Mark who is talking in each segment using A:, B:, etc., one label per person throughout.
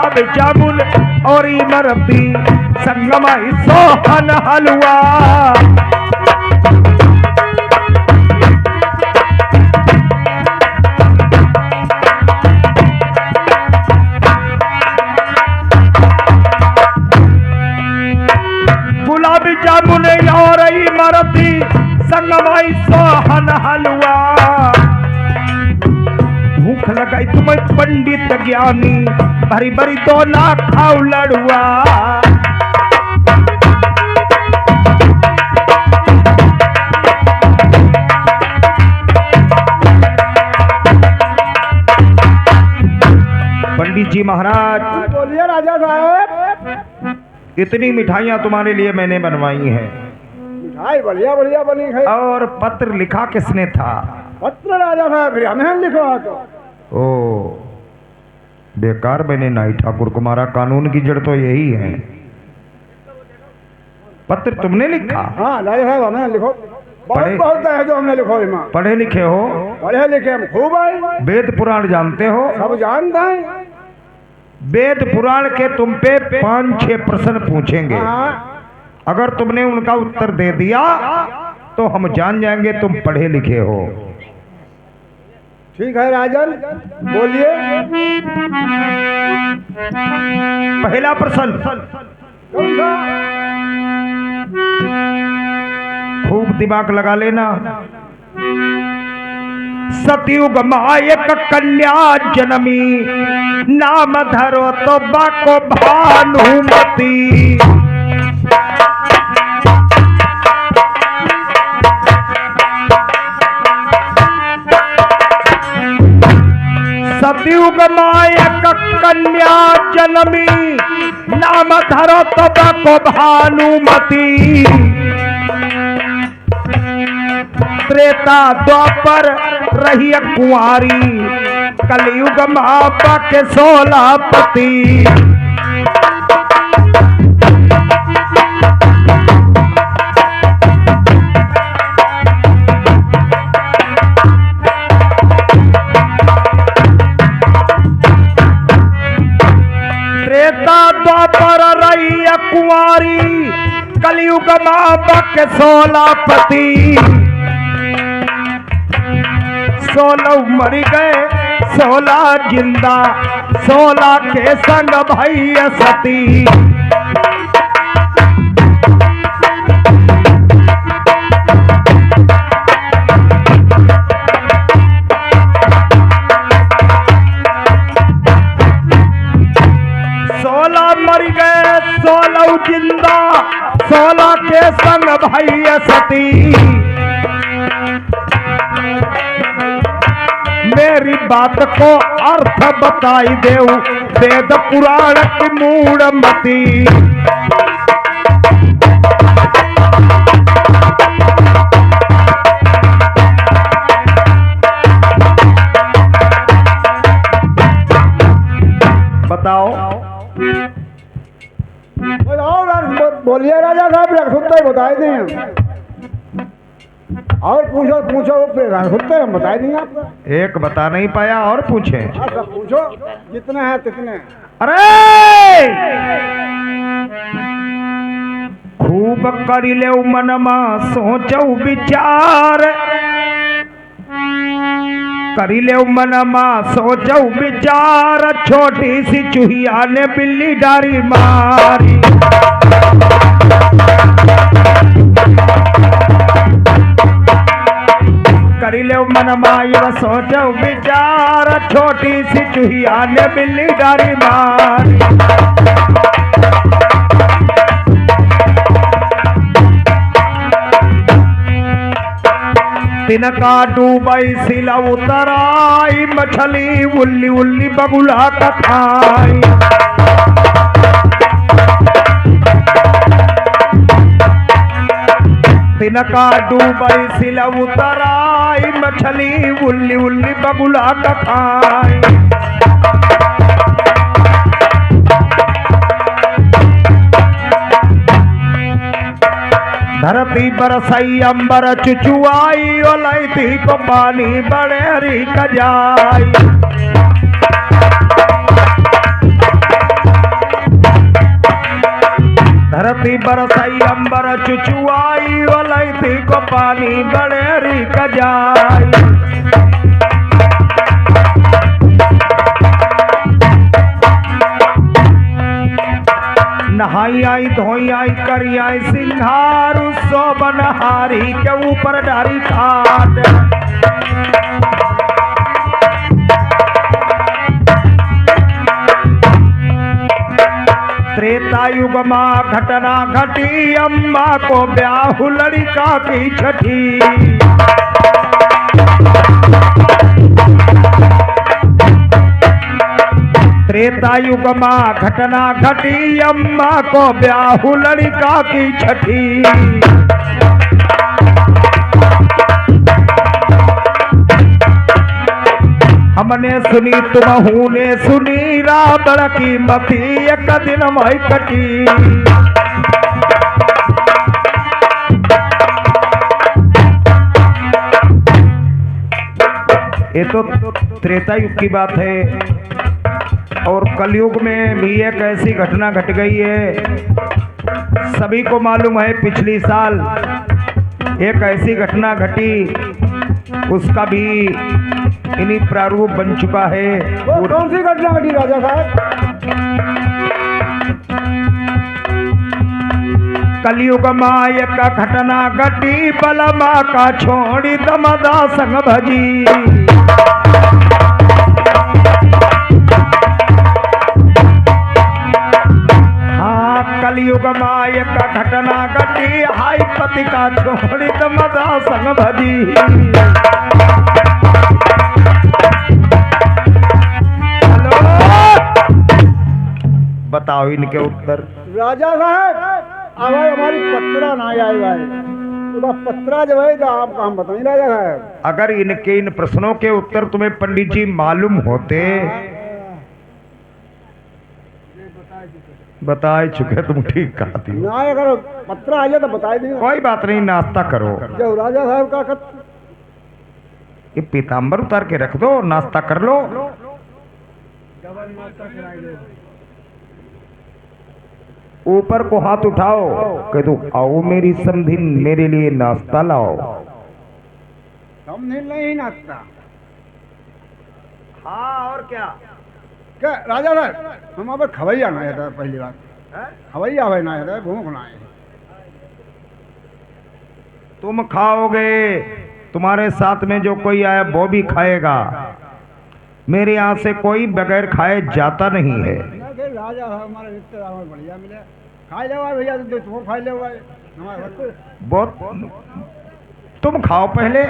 A: गुलाब जामुन और इमरती संगमाई सोहन हलवा। गुलाब जामुन और इमरती संगमाई सोहन हलवा। भूख लगाई तुम्हें पंडित ज्ञानी भरी भरी तो ना खाओ लड़ुआ। पंडित जी महाराज
B: बोलिए राजा साहब।
A: इतनी मिठाइयाँ तुम्हारे लिए मैंने बनवाई हैं।
B: मिठाई बढ़िया बढ़िया बनी है।
A: और पत्र लिखा किसने था?
B: पत्र राजा साहब हमें लिखो तो।
A: ओ बेकार मैंने नाई ठाकुर कुमारा, कानून की जड़ तो यही है। पत्र तुमने लिखा?
B: हाँ राजा साहब हमें लिखो। बहुत बहुत है जो हमने लिखो।
A: पढ़े लिखे हो?
B: पढ़े लिखे हम खूब आए।
A: वेद पुराण जानते हो?
B: सब जानते हैं।
A: वेद पुराण के तुम पे 5-6 प्रश्न पूछेंगे। अगर तुमने उनका उत्तर दे दिया तो हम जान जाएंगे तुम पढ़े लिखे हो।
B: ठीक है राजन बोलिए।
A: पहला प्रश्न,
B: कौन सा?
A: खूब दिमाग लगा लेना। सतयुग मायक कन्या जनमी नाम धरो तो बाको भानुमती। सतयुग मायक कन्या जनमी नाम धरो तो बाको भानुमती। त्रेता द्वापर रही कुंवारी कलयुग मापा के 16 पति। त्रेता द्वापर रही कुंवारी कलयुग मापा के 16 पति। 16 मर गए 16 जिंदा 16 के संग भैया सती। मर गए 16 जिंदा 16 के संग भैया सती। मेरी बात को अर्थ बताई देऊ वेद पुराण की मूढ़ मती। बताओ
B: बोलिए राजा साहब। रखते बताए दें और पूछो पूछो खुदते हम बता देंगे आपको।
A: एक बता नहीं पाया और पूछे?
B: सब पूछो जितने हैं तितने।
A: अरे खूब करी ले मनमा सोचो विचार। करी ले मनमा सोचो विचार। छोटी सी चूहिया ने बिल्ली डारी मारी। करी ले मनमा ये सोचो विचार। छोटी सी चूहिया ने बिल्ली डारी मारी। तिनका डूबई सिला उतराई। मछली उल्ली उल्ली बगुला कथाई। तिनका डूबई सिला उतराई। मछली उल्ली उल्ली बगुला कथाई। धरती बरसई अंबर चुचुआई। ओलाई थी को पानी बड़ेरी कजाई। बरसई अंबर चुचुआई वलैती को पानी बड़ेरी कजाई। नहाई आई धोई आई करी आई सिंघार सो बनहारी के ऊपर डारी खाट। त्रेता युग माँ घटना घटी अम्मा को ब्याह लड़का की छठी। त्रेता युग माँ घटना घटी अम्मा को ब्याह लड़का की छठी। हमने सुनी तुमहू ने सुनी रावण की मती एक दिन मई कटी। ये तो त्रेता युग की बात है और कलयुग में भी एक ऐसी घटना घट गई है। सभी को मालूम है पिछली साल एक ऐसी घटना घटी, उसका भी इन्हीं प्रारूप बन चुका है।
B: वो कौन सी घटना घटी राजा साहब?
A: कलयुग माय का घटना घटी बलमा का छोड़ी दमदा संग भजी। कलयुग माय का घटना घटी हाई पति का छोड़ी दमदा संग भजी। हेलो बताओ इनके उत्तर।
B: राजा साहब अब हमारी पत्रा ना आई भाई, तो पत्रा जब है तो आप काम बताइए राजा साहब।
A: अगर इनके इन प्रश्नों के उत्तर तुम्हें पंडित जी मालूम होते, बताए चुके तुम ठीक कहा थी।
B: ना अगर पत्रा आ जाए तो बता देंगे।
A: कोई बात नहीं, नाश्ता करो।
B: जो राजा साहब का
A: ये पीताम्बर उतार के रख दो, नाश्ता कर लो। ऊपर को हाथ उठाओ, कह दो आओ मेरी समधिन मेरे लिए नाश्ता लाओ।
B: समधिन नहीं नाश्ता।
A: हाँ और क्या
B: क्या राजा साहब हम अब खवैया ना था पहली बात, खवैया भाई ना था, भूख ना है।
A: तुम खाओगे, तुम्हारे साथ में जो कोई आया वो भी खाएगा। मेरे यहाँ से कोई बगैर खाए जाता नहीं है।
B: राजा साहब हमारे रिश्तेदार में बढ़िया मिले, खा ले भैया, तो तुम खा ले बहुत।
A: तुम खाओ पहले।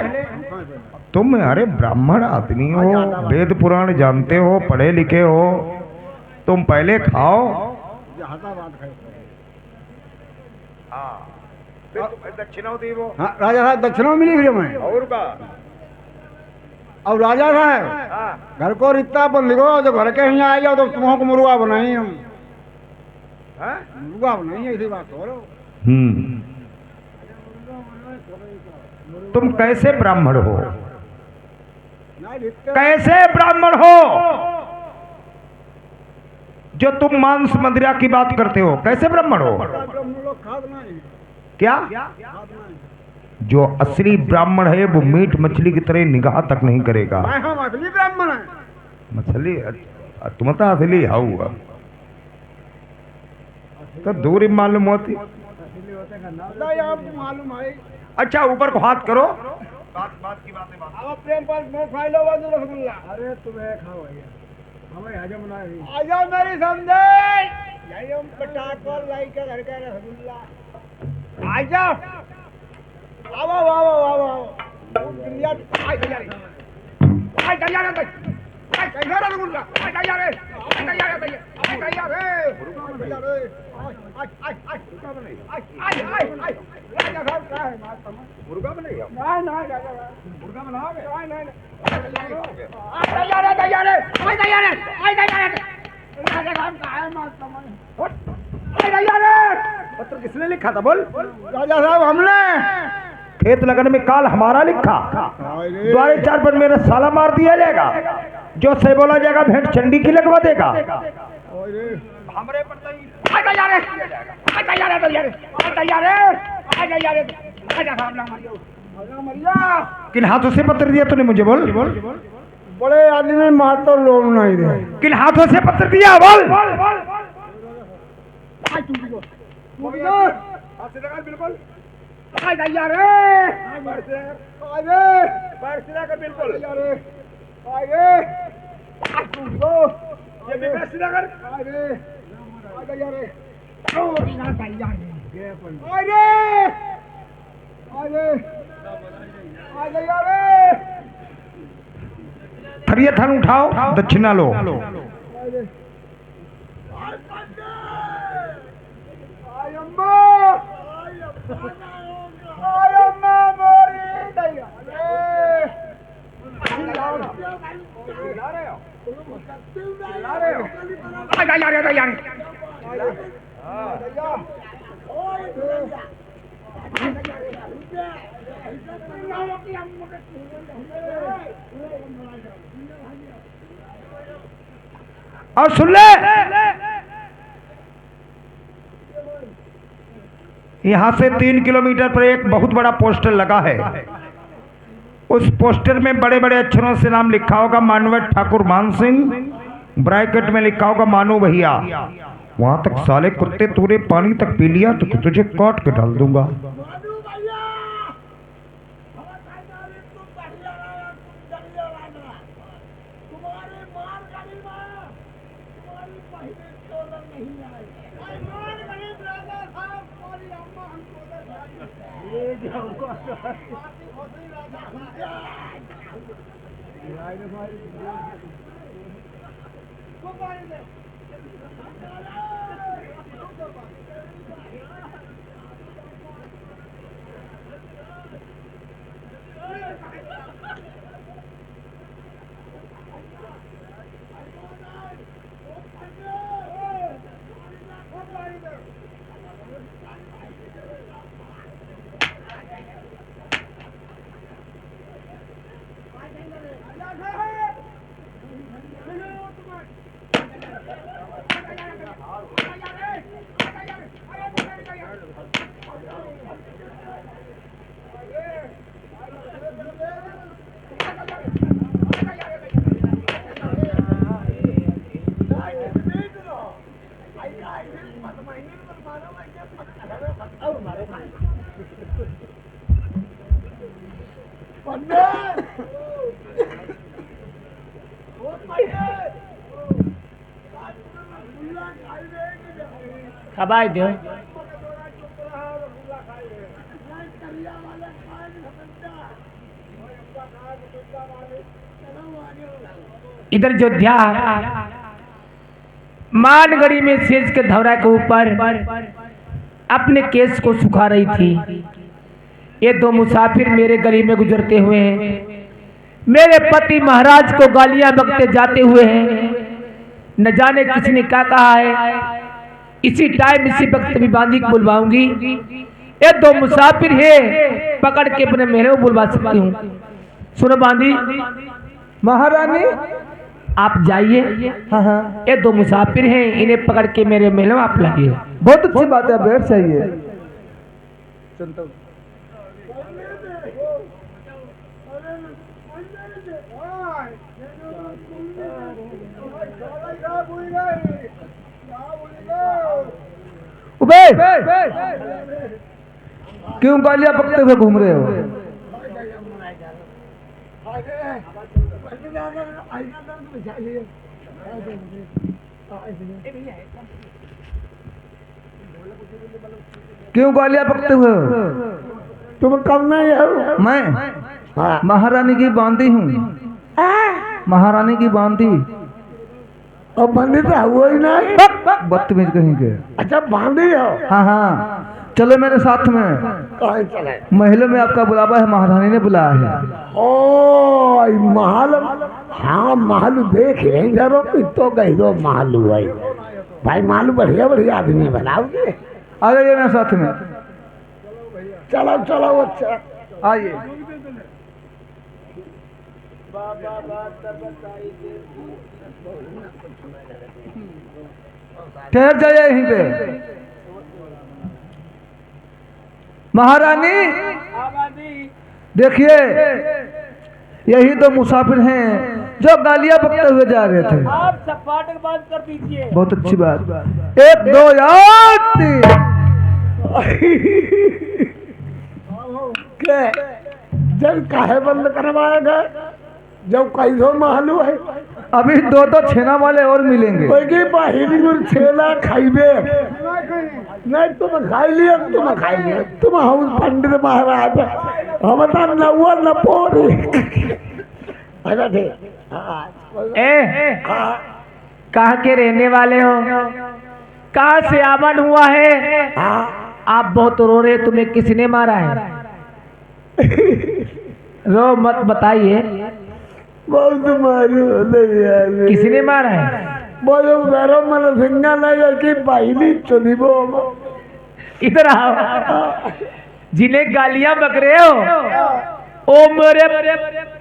A: तुम अरे ब्राह्मण आदमी हो, वेद पुराण जानते हो, पढ़े लिखे हो, तुम पहले खाओ। दक्षिणा दी वो।
B: हाँ राजा साहब दक्षिणा मिली फिर हमें।
A: और का
B: अब राजा साहब घर को रिश्ता अपन लिखो, जो घर के यहाँ आ जाओ तो तुमको को मुर्गा बनाई हम। मुर्गा बनाई ऐसी बात हो रहा।
A: तुम कैसे ब्राह्मण हो? कैसे ब्राह्मण हो जो तुम मांस मदिरा की बात करते हो? कैसे ब्राह्मण हो? क्या? जो असली ब्राह्मण है वो मीट मछली की तरह निगाह तक नहीं करेगा।
B: हम असली ब्राह्मण है।
A: मछली तुम तो असली हाउ तो दूरी मालूम होती।
B: मालूम है।
A: अच्छा ऊपर को हाथ करो।
B: बात की बातें प्रेम पर मैं खाई लो रसगुल्ला। अरे तुम्हें खाओ भैया, हमें हजम ना है। आ जाओ मेरी समझे, यही हम पटाखा लाई के घर का रसगुल्ला। आ जाओ, आओ आओ आओ आओ। दुनिया आई तैयारी, आई तैयार है, आई तैयार रसगुल्ला, आई तैयार है, आई तैयार है, आई तैयार है, तैयार है। आई आई आई आई आई आई राजा साहब क्या है मार समझ मुर्गा बनाइए। नहीं नहीं राजा साहब मुर्गा बनाओगे? नहीं नहीं आई तैयार है, तैयार है, आई तैयार है, आई तैयार है। राजा साहब क्या है मार समझ आई तैयार है।
A: पत्र किसने लिखा था बोल?
B: राजा साहब हमने।
A: खेत लगन में काल हमारा लिखा, द्वारे 4 पर मेरा साला मार दिया जाएगा, जो से बोला जाएगा भेंट चंडी की लगवा देगा।
B: हमरे पर आ जा यार, आ जा यार, आ जा यार, आ जा यार, आ जा यार, आ जा सामने मरिया।
A: किन हाथों से पत्र दिया तूने मुझे? बोल।
B: बड़े आदमी मार तो लोग नहीं दे।
A: किन हाथों से पत्र दिया? बोल।
B: बिल्कुल आ जा यार, बिल्कुल आगे ये भी बेस्ट नगर आगे आगे यार, आगे आगे आगे यार,
A: हरिया थान उठाओ, दक्षिणा लो। और सुन ले, यहाँ से 3 किलोमीटर पर एक बहुत बड़ा पोस्टर लगा है। उस पोस्टर में बड़े बड़े अक्षरों से नाम लिखा होगा मानवत ठाकुर मान सिंह, ब्रैकेट में लिखा होगा मानू भैया। वहां तक साले कुत्ते तूने पानी तक पी लिया तो तुझे काट के डाल दूंगा।
C: खबाई दो इधर जोध्या मानगढ़ी में शेष के धौरा के ऊपर अपने केस को सुखा रही थी। ये 2 मुसाफिर मेरे गली में गुजरते हुए हैं। मेरे पति महाराज को गालियां बकते जाते हुए हैं। न जाने किसने क्या कहा है। इसी टाइम इसी वक्त भी बांदी को बुलवाऊंगी। ये 2 मुसाफिर है, पकड़ के अपने महल में बुलवा सकती हूँ। सुनो बांदी।
B: महारानी
C: आप जाइए।
B: हाँ हाँ,
C: ये 2 मुसाफिर हैं, इन्हें पकड़ के मेरे महल में आप लाइए।
B: बहुत अच्छी बात है, बैठ जाइए।
C: उबे
B: क्यों गालियां बकते हुए घूम रहे हो? क्यों गालियां बकते हुए हो? तुम कब नहीं हो? मैं महारानी की बांदी हूँ। महारानी की बांदी। और बांदी तो हुआ ही नहीं। बदतमीज कहीं के। अच्छा बांदी हो? हाँ हाँ, चलो मेरे साथ में। चले? महल में आपका बुलावा है, महारानी ने बुलाया है। ओ महल? हाँ महल देख रहे तो गई दो महल हुआ भाई। महल बढ़िया बढ़िया आदमी बनाओगे। आ जाइए मेरे साथ में। चलो चलो अच्छा आइए। ठहर जाइए यहीं पे। महारानी देखिए, यही दो मुसाफिर हैं जो गालियां बकते हुए जा रहे थे।
C: आप सब फाटक बंद कर दीजिए।
B: बहुत अच्छी बात। 1 2 या 3। जब काहे बंद करवाएगा, जब कैसो मालूम है। अभी 2 छेना वाले और मिलेंगे। छेना खाइबे नहीं, तुम खाई लिया, तुम हम पंडित महाराज हम नौआ नपोरी।
C: कहाँ के रहने वाले हो? कहाँ से आमन हुआ है? आप बहुत रो रहे, तुम्हें किसने मारा है? रो मत, बताइए।
B: बहुत मारी यार।
C: किसने मारा है?
B: बोलो गरम मन सिंगा नहीं कि पहली चुनिबो।
C: इधर आओ। जिन्हें गालियां बक रहे हो, ओ मेरे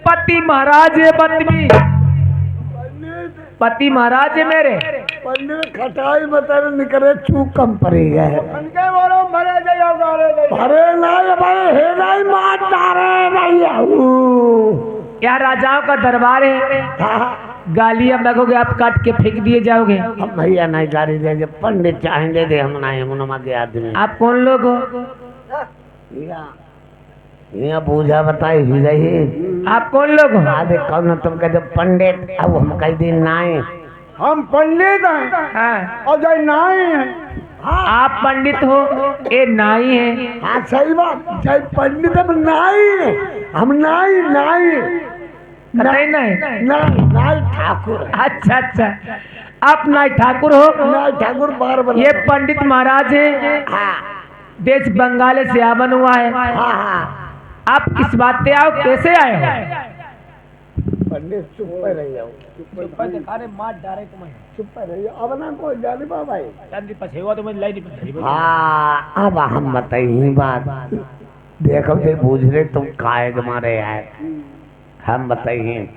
C: पति महाराज है। पति महाराज है मेरे।
B: पंडित खटाई बता निकले चूक कम पड़ी है। अरे नहीं भाई, हे नहीं मार डारे नहीं।
C: यहाँ राजाओं का दरबार है, गालियां बकोगे आप, काट के फेंक दिए जाओगे।
B: हम भैया नहीं गाली देंगे, पंडित चाहेंगे दे, हम नहीं, हम के आदमी।
C: आप कौन लोग हो?
B: यहाँ पूजा बताई ही रही।
C: आप कौन लोग हो?
B: आधे कौन तुम कहते पंडित, अब हम कई दिन नाई। हम पंडित हैं।
C: हाँ।
B: और जय नाई हैं। हाँ।
C: आप पंडित हो, ये नाई है।
B: हाँ सही बात, जय पंडित हम नाई हैं। हम नाई नाई ठाकुर।
C: अच्छा अच्छा, आप नाई ठाकुर हो?
B: नाई ठाकुर बार
C: ये पंडित महाराज है।
B: हाँ।
C: देश बंगाल से आवन हुआ है।
B: हाँ।
C: आप किस बात से आओ, कैसे आए हो?
B: पंडित चुप पे रही जाओ।
C: मार डारे तुम्हें।
B: चुप पे रही जाओ। अब ना कोई जाने पा भाई।
C: हाँ,
B: अब हम बताइए बात। देखो तो पूछ रहे तुम काहे के मारे आए। हम बताइए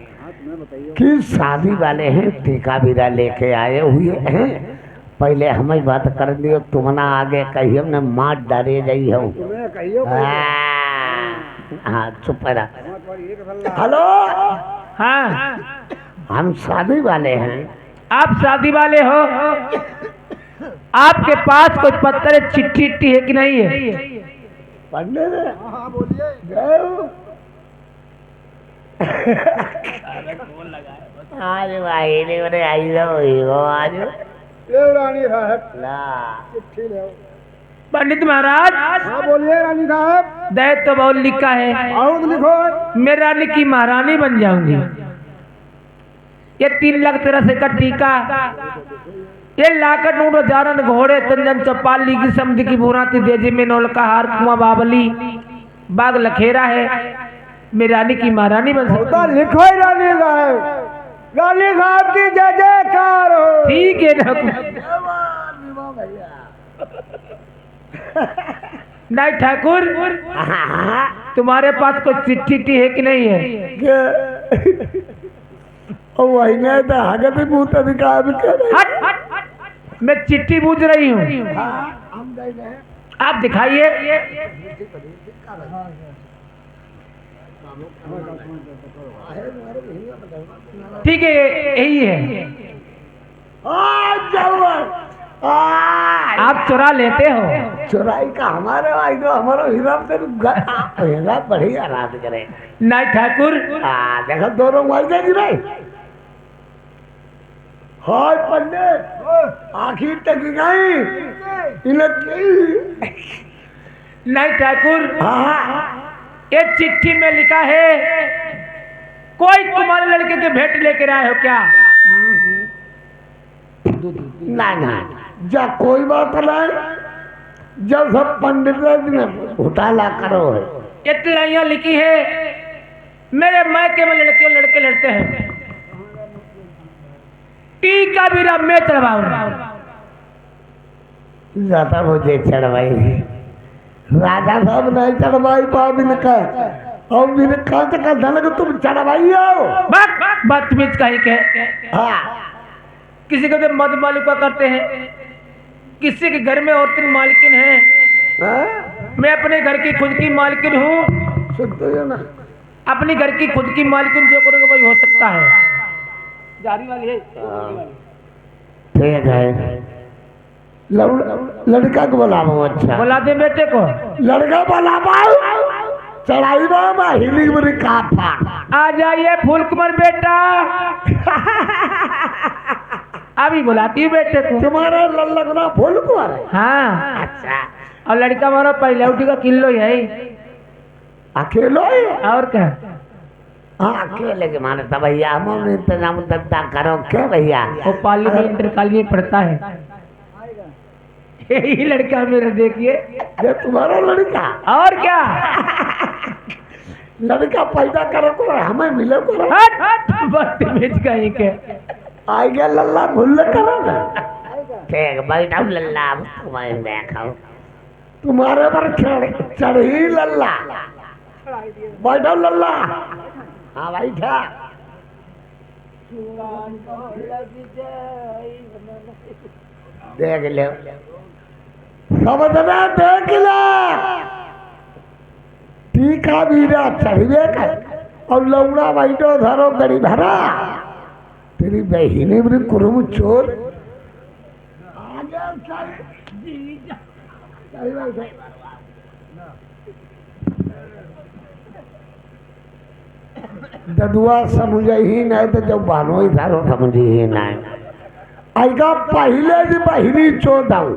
B: कि शादी वाले हैं, टीका बीरा लेके आए हुए हैं। पहले हमें बात कर दियो, तुम ना आगे कही हमने मार डाले जाई हो। हाँ चुप रहा। हेलो।
C: हाँ,
B: हम शादी वाले हैं।
C: आप शादी वाले हो? आपके पास कोई पत्थर चिट्ठी है कि नहीं है?
B: पंडित आज भाई ने बोले आई लो आज रानी साहब चिट्ठी ले।
C: पंडित महाराज।
B: हाँ बोलिए रानी साहब।
C: दैत तो बहुत लिखा है,
B: और लिखो।
C: मैं रानी की महारानी बन जाऊंगी। ये 3 लाख 83 का टीका, ये लाकर नूर जारन घोड़े तंजन चपाल ली की समझ की बुराती देजी में नौल का हार कुआं बाबली बाग लखेरा है। मैं रानी की महारानी बन सकता हूं।
B: लिखो ही रानी साहब। रानी साहब की जय जयकार हो।
C: ठीक है ना? नहीं ठाकुर, तुम्हारे पास कोई चिट्ठी है कि नहीं है?
B: वही नहीं था, हगत पूछता
C: मैं चिट्ठी पूछ रही हूँ। आप दिखाइए। ठीक है, यही है। आप चुरा लेते हो?
B: चुराई का हमारे भाई तो हमारा हिसाब से हिसाब बढ़िया रात करे।
C: नहीं ठाकुर।
B: देखो दोनों मार जाएगी भाई। हाय पंडित आखिर तक गई।
C: नहीं ठाकुर, ये चिट्ठी में लिखा है कोई तुम्हारे लड़के के भेंट लेकर आए हो क्या?
B: ना जा कोई बात नहीं। जब सब पंडित घोटाला करो है।
C: ये तिराइयां लिखी है, मेरे मायके में लड़के लड़ते हैं। टीका भी रब में चढ़वाऊंगा।
B: ज्यादा मुझे चढ़वाई राजा साहब नहीं चढ़वाई पाबिन का और मेरे कांच का धन को तुम चढ़वाई हो।
C: बदतमीज कहीं के। किसी को तो मद मालिका करते हैं, किसी के घर में औरतें मालकिन हैं। मैं अपने घर की खुद की मालकिन हूँ।
B: सुनते हो ना,
C: अपने घर की खुद की मालकिन जो करोगे वही हो सकता है। जारी वाली है।
B: ठीक है, लड़का को बुलाओ। अच्छा
C: बुला दे बेटे को।
B: लड़का बुलाओ, चढ़ाई बाबा हिली बुरी काफा।
C: आ जाइए फूल कुमार बेटा। अभी बुलाती हूँ बेटे को।
B: तुम्हारा लल्ला गुना फूल कुमार है?
C: हाँ।
B: अच्छा,
C: और लड़का हमारा पहले उठी का किलो ही है।
B: अकेलो ही?
C: और क्या?
B: हाँ अकेले के माने तो भैया हम इंतजाम धंधा करो क्या भैया?
C: वो पाली में इंटर कॉलेज में पढ़ता है। यही लड़का मेरा देखिए।
B: ये तुम्हारा लड़का?
C: और क्या?
B: लड़का पैदा करो को हमें मिले को
C: हट हट बदतमीज कहीं के।
B: आई गया लल्ला भूल करो ना। ठीक बैठा लल्ला, तुम्हें देखा तुम्हारे पर चढ़ी लल्ला। बैठो लल्ला। हाँ बैठा। देख लो समझना, देख लो टीका बीरा चढ़िए कर और लौड़ा बैठो धरो गड़ी भरा। तेरी बहिनी मेरी कुरुम चोर ददुआ समझ ही नहीं तो जब बानो ही थारो समझ ही नहीं। आएगा पहले जी बहिनी चोदाऊ,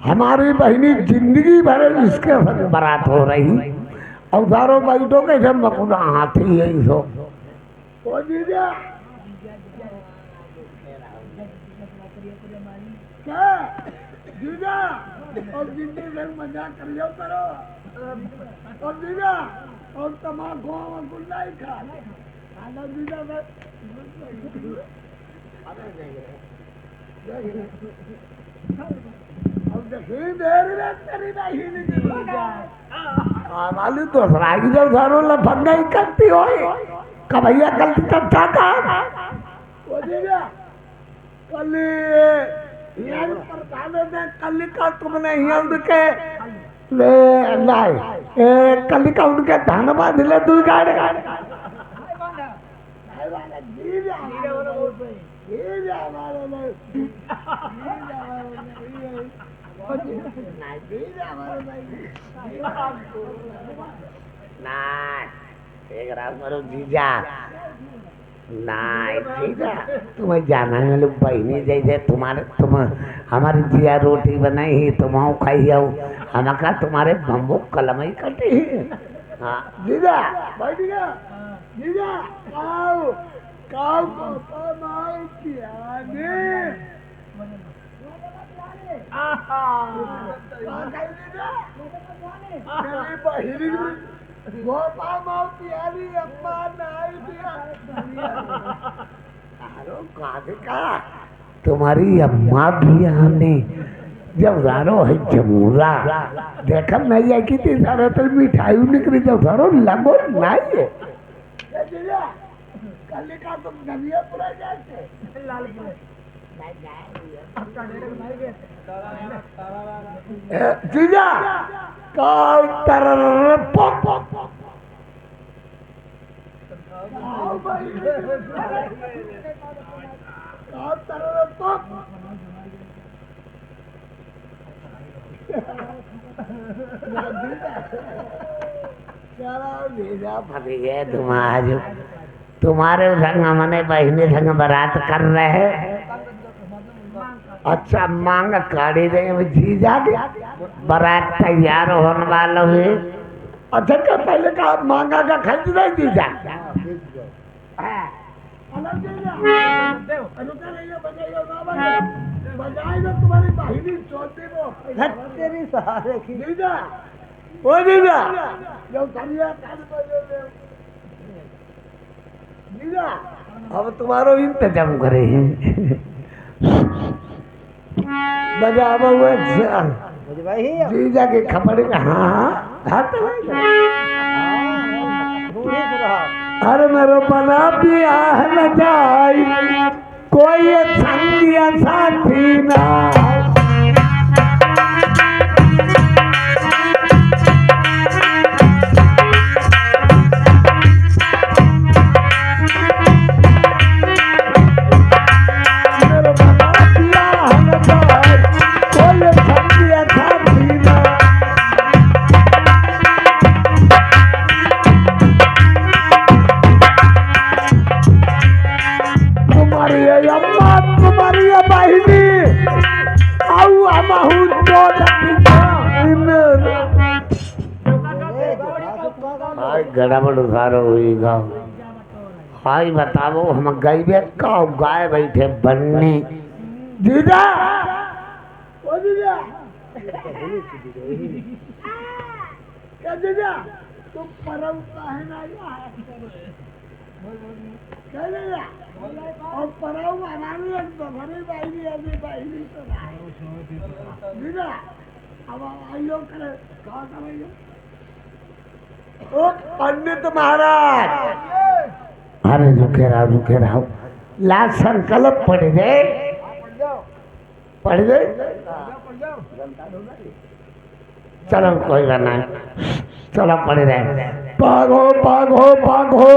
B: हमारी बहिनी जिंदगी भर इसके संग बारात हो रही और दारो बैठो के जब मकुना हाथी है सो ओ जीजा क्या जीजा और जिंदगी भर मजाक कर लो करो और जीजा और तमाकू और गुल्ला ही खा खाना जीजा मैं अब देखिए देर में तेरी बहिनी वाली तो रागी जब घरों लफन नहीं करती हो कभैया कल चर्चा का वो दीजिए कल यार प्रधान ने कल का तुमने हिंद के ले लाए कल का उनके धनबाद ले तू गाड़े जीजा तुम्हें जाना है बहनी जैसे तुम्हारे तुम हमारी जिया रोटी बनाई ही तुम खाई आओ हम का तुम्हारे बम्बू कलम ही कटे ही। हाँ जीजा बैठिएगा जीजा आओ काऊ पापा माऊ पियाने गोपा माऊ पियानी अम्मा नाई पिया तुम्हारी अम्मा भी हमने जब जारो है जमूरा देखा नहीं है कि सारा तो मिठाई निकली जब जारो लगो नहीं है कल का तुम गलिया पूरा जाते लाल जीजा काल तरर पॉप काल तरर पॉप चलो जीजा फंसी गए तुम आज तुम्हारे संग हमने बहनी संग बारात कर रहे हैं। अच्छा मांग काढ़ी देंगे जीजा के बारात तैयार होने वाला है। अच्छा क्या पहले का मांगा का खर्च नहीं जीजा बजाएगा तुम्हारी बहिनी चौथी वो तेरी सहारे की जीजा वो जीजा जो जीजा अब तुम्हारो इंतजाम करे हैं बजावा हुआ जीजा के खबर में हाँ अरे मेरे बना भी न जाई कोई संगिया साथी ना गड़बड़ उधारो हुई गाँव। हाई बताओ हम गई का गाय बैठे बनने जीजा ओ जीजा क्या जीजा तुम परम काहे ना क्या जीजा और परम हमारी एक बहरी बाई अभी बाई तो जीजा अब आइयो करे क्या करेंगे ओ पंडित महाराज अरे रुके रहो ला संकल्प पड़ गए चलो कोई बात नहीं चलो पड़ रहे पागो पागो पागो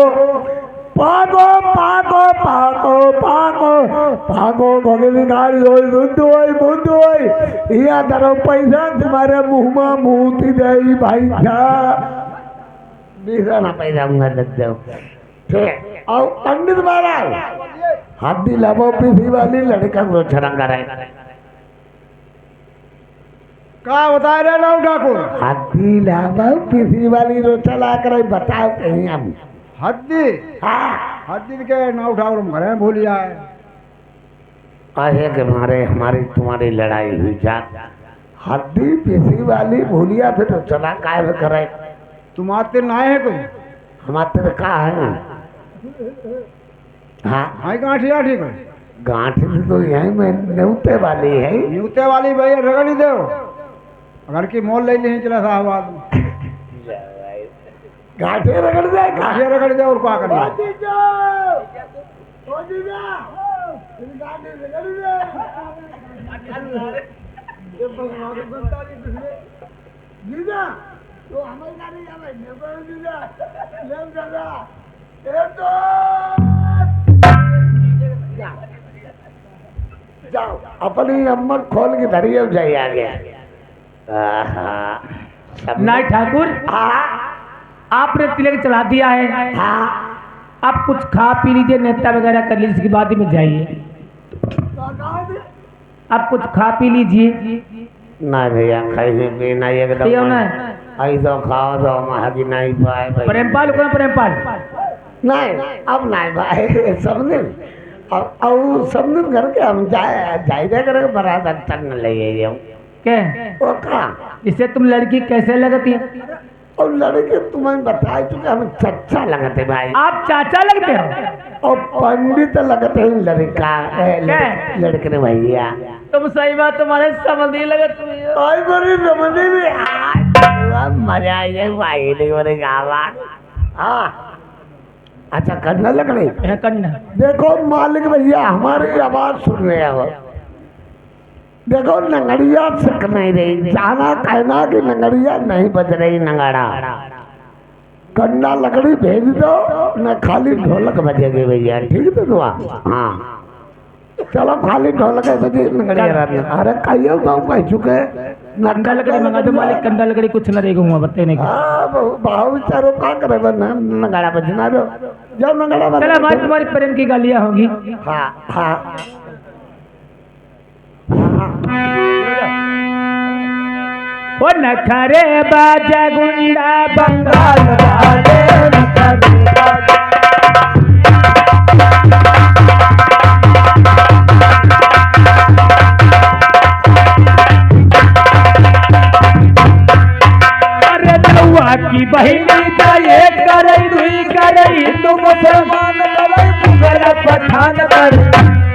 B: पागो पागो पागो पागो पागो भगवी गाड़ी होई बुद्ध होई या दरो पैसा तुम्हारे मुंह में मुंहती दे भाई था ना पैसा लग जाओ ठीक और पंडित महाराज हाथी लाभो पीसी वाली लड़का को छरंगा रहे
A: क्या बता रहे ना ठाकुर?
B: हाथी लाभो पीसी वाली रो चला कर बताओ कहीं हम
A: हद्दी
B: हाँ
A: हद्दी के नाव ठाकुर हम घरे भूल जाए
B: आहे के मारे हमारी तुम्हारी लड़ाई हुई जा हड्डी पीसी वाली भूलिया फिर तो चला काय करे
A: तुम्हारे ना है कोई
B: हमारे कहा है हाँ
A: हाई गांठी गांठी कोई
B: गांठी तो यही में न्यूते वाली है
A: न्यूते वाली भैया रगड़ नहीं दो अगर की मोल ले ली चला साहब आदमी
B: गांठी रगड़ दे
A: गांठी रगड़ दे और क्या करना
B: तो हमें गाड़ी जावे नेबर दीदा लेम दादा ए तो जाओ अपनी अम्मा खोल के धरी अब जाइए आगे
C: नहीं ठाकुर आपने तिलक चढ़ा दिया है आप कुछ खा पी लीजिए नेता वगैरह कर लीजिए इसके बाद ही में जाइए आप कुछ खा पी लीजिए
B: ना भैया खाई पीना एकदम ऐसा खाओ तो महंगी नहीं पाए
C: प्रेमपाल को प्रेमपाल
B: नहीं अब नहीं भाई सबने अब सबने घर के हम जाए करे बराबर तक न ले
C: क्या
B: वो कहा
C: इससे तुम लड़की कैसे लगती है?
B: और लड़के तुम्हें बताए चुके हम चच्चा लगते भाई
C: आप चाचा लगते हो
B: और पंडित लगते हैं लड़का लड़के भैया
C: तुम सही बात तुम्हारे समझ लगते
B: समझ मजा आई जाए भाई नहीं गावा हाँ अच्छा करना लग रही
C: करना
B: देखो मालिक भैया हमारी आवाज सुन रहे हो देखो नंगड़िया सक नहीं रही जाना कहना कि नंगड़िया नहीं बज रही नंगाड़ा कन्ना लकड़ी भेज दो न खाली ढोलक बजेगी भैया ठीक है दुआ हाँ चलो खाली ढोलक बजे नंगड़िया अरे कहियो गाँव कह चुके
C: कंडा लकड़ी मंगा दो मालिक कंडा लकड़ी कुछ न रहेगा बताने की
B: भाव विचारो क्या करे नंगाड़ा बजना दो जाओ नंगाड़ा
C: चलो भाई तुम्हारी प्रेम की गालियाँ होगी
B: हाँ हाँ
C: ओ नखरे बाजा गुंडा बंगाल वाले नखरे बाजा अरे नौआ की बहिनी जाए करई रुई करई तुम मुसलमान करई मुगल पठान कर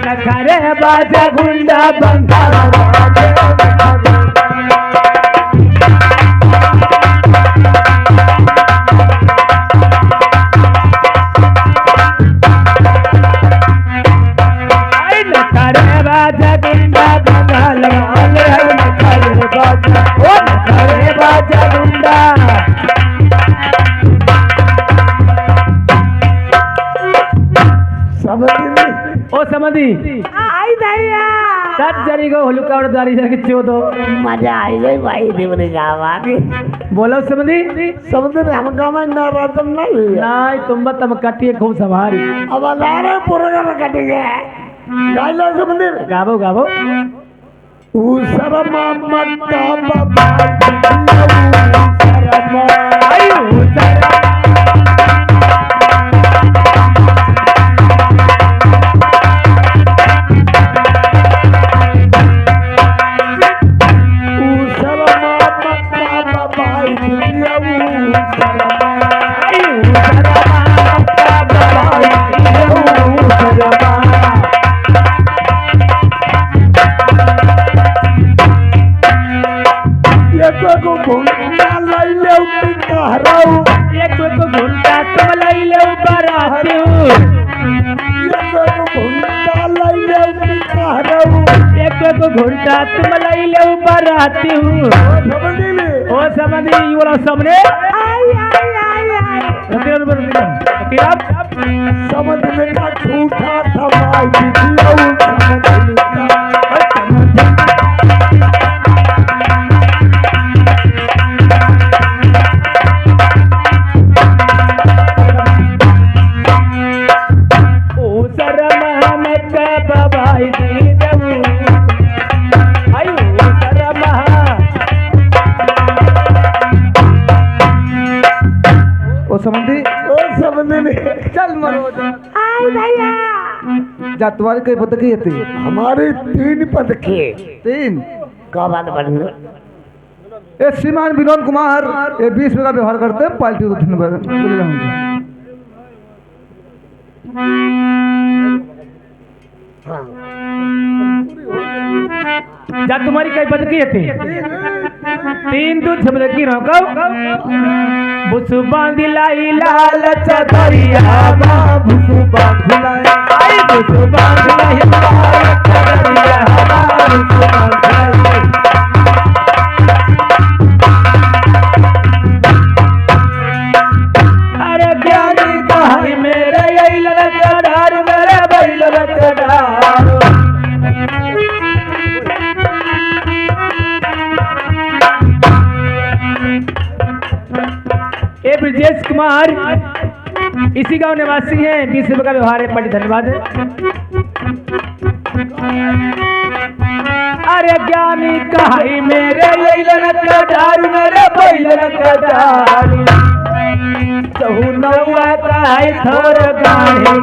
C: नखरे बाजा गुंडा बंगाल वाले बाजा गुंडा बाजा लगा ले नखरे बाजा ओ नखरे बाजा गुंडा ओ समझी
B: आई भैया
C: सच जरी गो हलुका और दारी जर के चोदो
B: मजा आई गई भाई देवने गावा के
C: बोलो समझी
B: समुद्र हम गाँव में ना रातम नहीं हुई
C: नहीं तुम बत तम कटिए खूब सवारी
B: अब अलारे पूरा में कटेंगे गाइलो समुद्र
C: गावो गावो
B: उसरमा मक्का बाबा उसरमा
C: आयु सरा घुंटा तुम लाई ले ऊपर आती हूँ ओ समझी ये वाला सामने
B: समझ में का झूठा था
A: चल मरो जा तुम्हारी कई पद की थी
B: हमारे 3 पद के
A: 3
B: का बात बन
A: ये श्रीमान विनोद कुमार ये 20 रुपये का व्यवहार करते हैं पार्टी को
C: जा तुम्हारी कई पद की थी 3 दूध शब्द की रोको बुसु बांधी लाई लाल चदरिया
A: बुसु बांधी
C: आई बुसु बांधी लाई लाल चदरिया बुसु बांधी अरे ज्ञानी कहानी मेरे यही लगा डार मेरे भाई लगा डार ए ब्रजेश कुमार इसी गांव निवासी हैं 20 रुपये का व्यवहार है बड़ी धन्यवाद है अरे ज्ञानी कहाई मेरे डारू मेरे डारू चहु नौआ कहाई थोर गाड़ी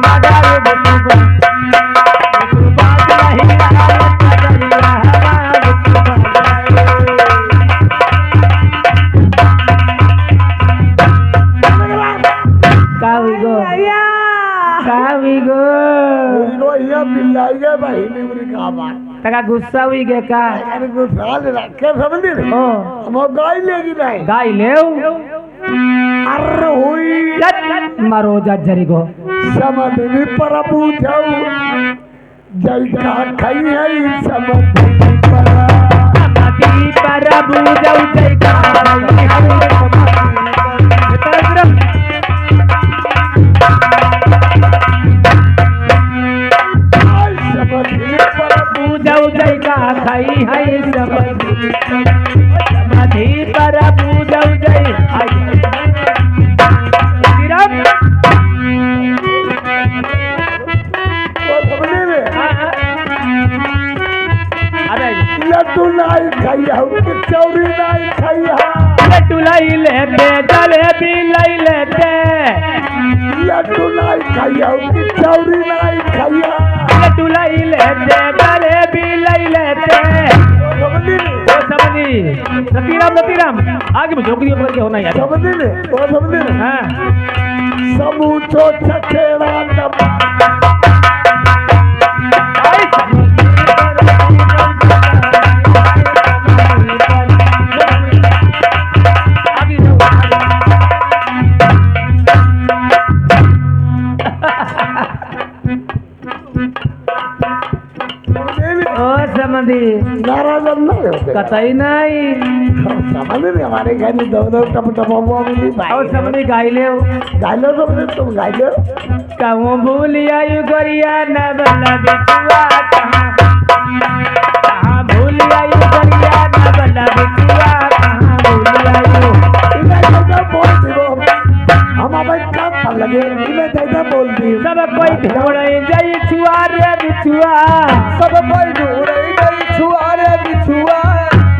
C: तका गुस्सा हुई गे का
B: गाय लेगी नहीं
C: गाय ले
B: अरे हुई
C: मारो जा जरी गो
B: समझनी प्रभु जाऊ जय का खाई है समझनी
C: प्रभु जाऊ जय का जाऊ जय का खाई है समाधि पर जाऊ जय
B: लड्डू लाई खाई चौरी लाई खाई
C: लड्डू लाई लेते जलेबी लाई लेते
B: लड्डू लाई खाई चौरी लाई खाई
C: लड्डू लाई लेते जलेबी लाई लेते वो समझी रतीराम आगे में झोंकरी ऊपर के होना यार
B: समझी
C: हाँ
B: समूचो छकेड़ा दबा
C: समझी
B: नाराज नहीं होते
C: कतई नहीं
B: समझ नहीं हमारे घर में दो टप टपा मिली भाई
C: और समझी गाई ले
B: गाइलो तुम गाइलो
C: कहूँ भूलिया यू गरिया न बला बिचुआ कहाँ भूलिया यू गरिया न बला बिचुआ कहाँ भूलिया यू
B: इन्हें जैसा बोल दियो हम अब काम पर लगे इन्हें जैसा बोल दियो
C: सब कोई ढूंढे जाई छुआ रे बिचुआ
B: सब कोई ढूंढे गई छुआ रे बिछुआ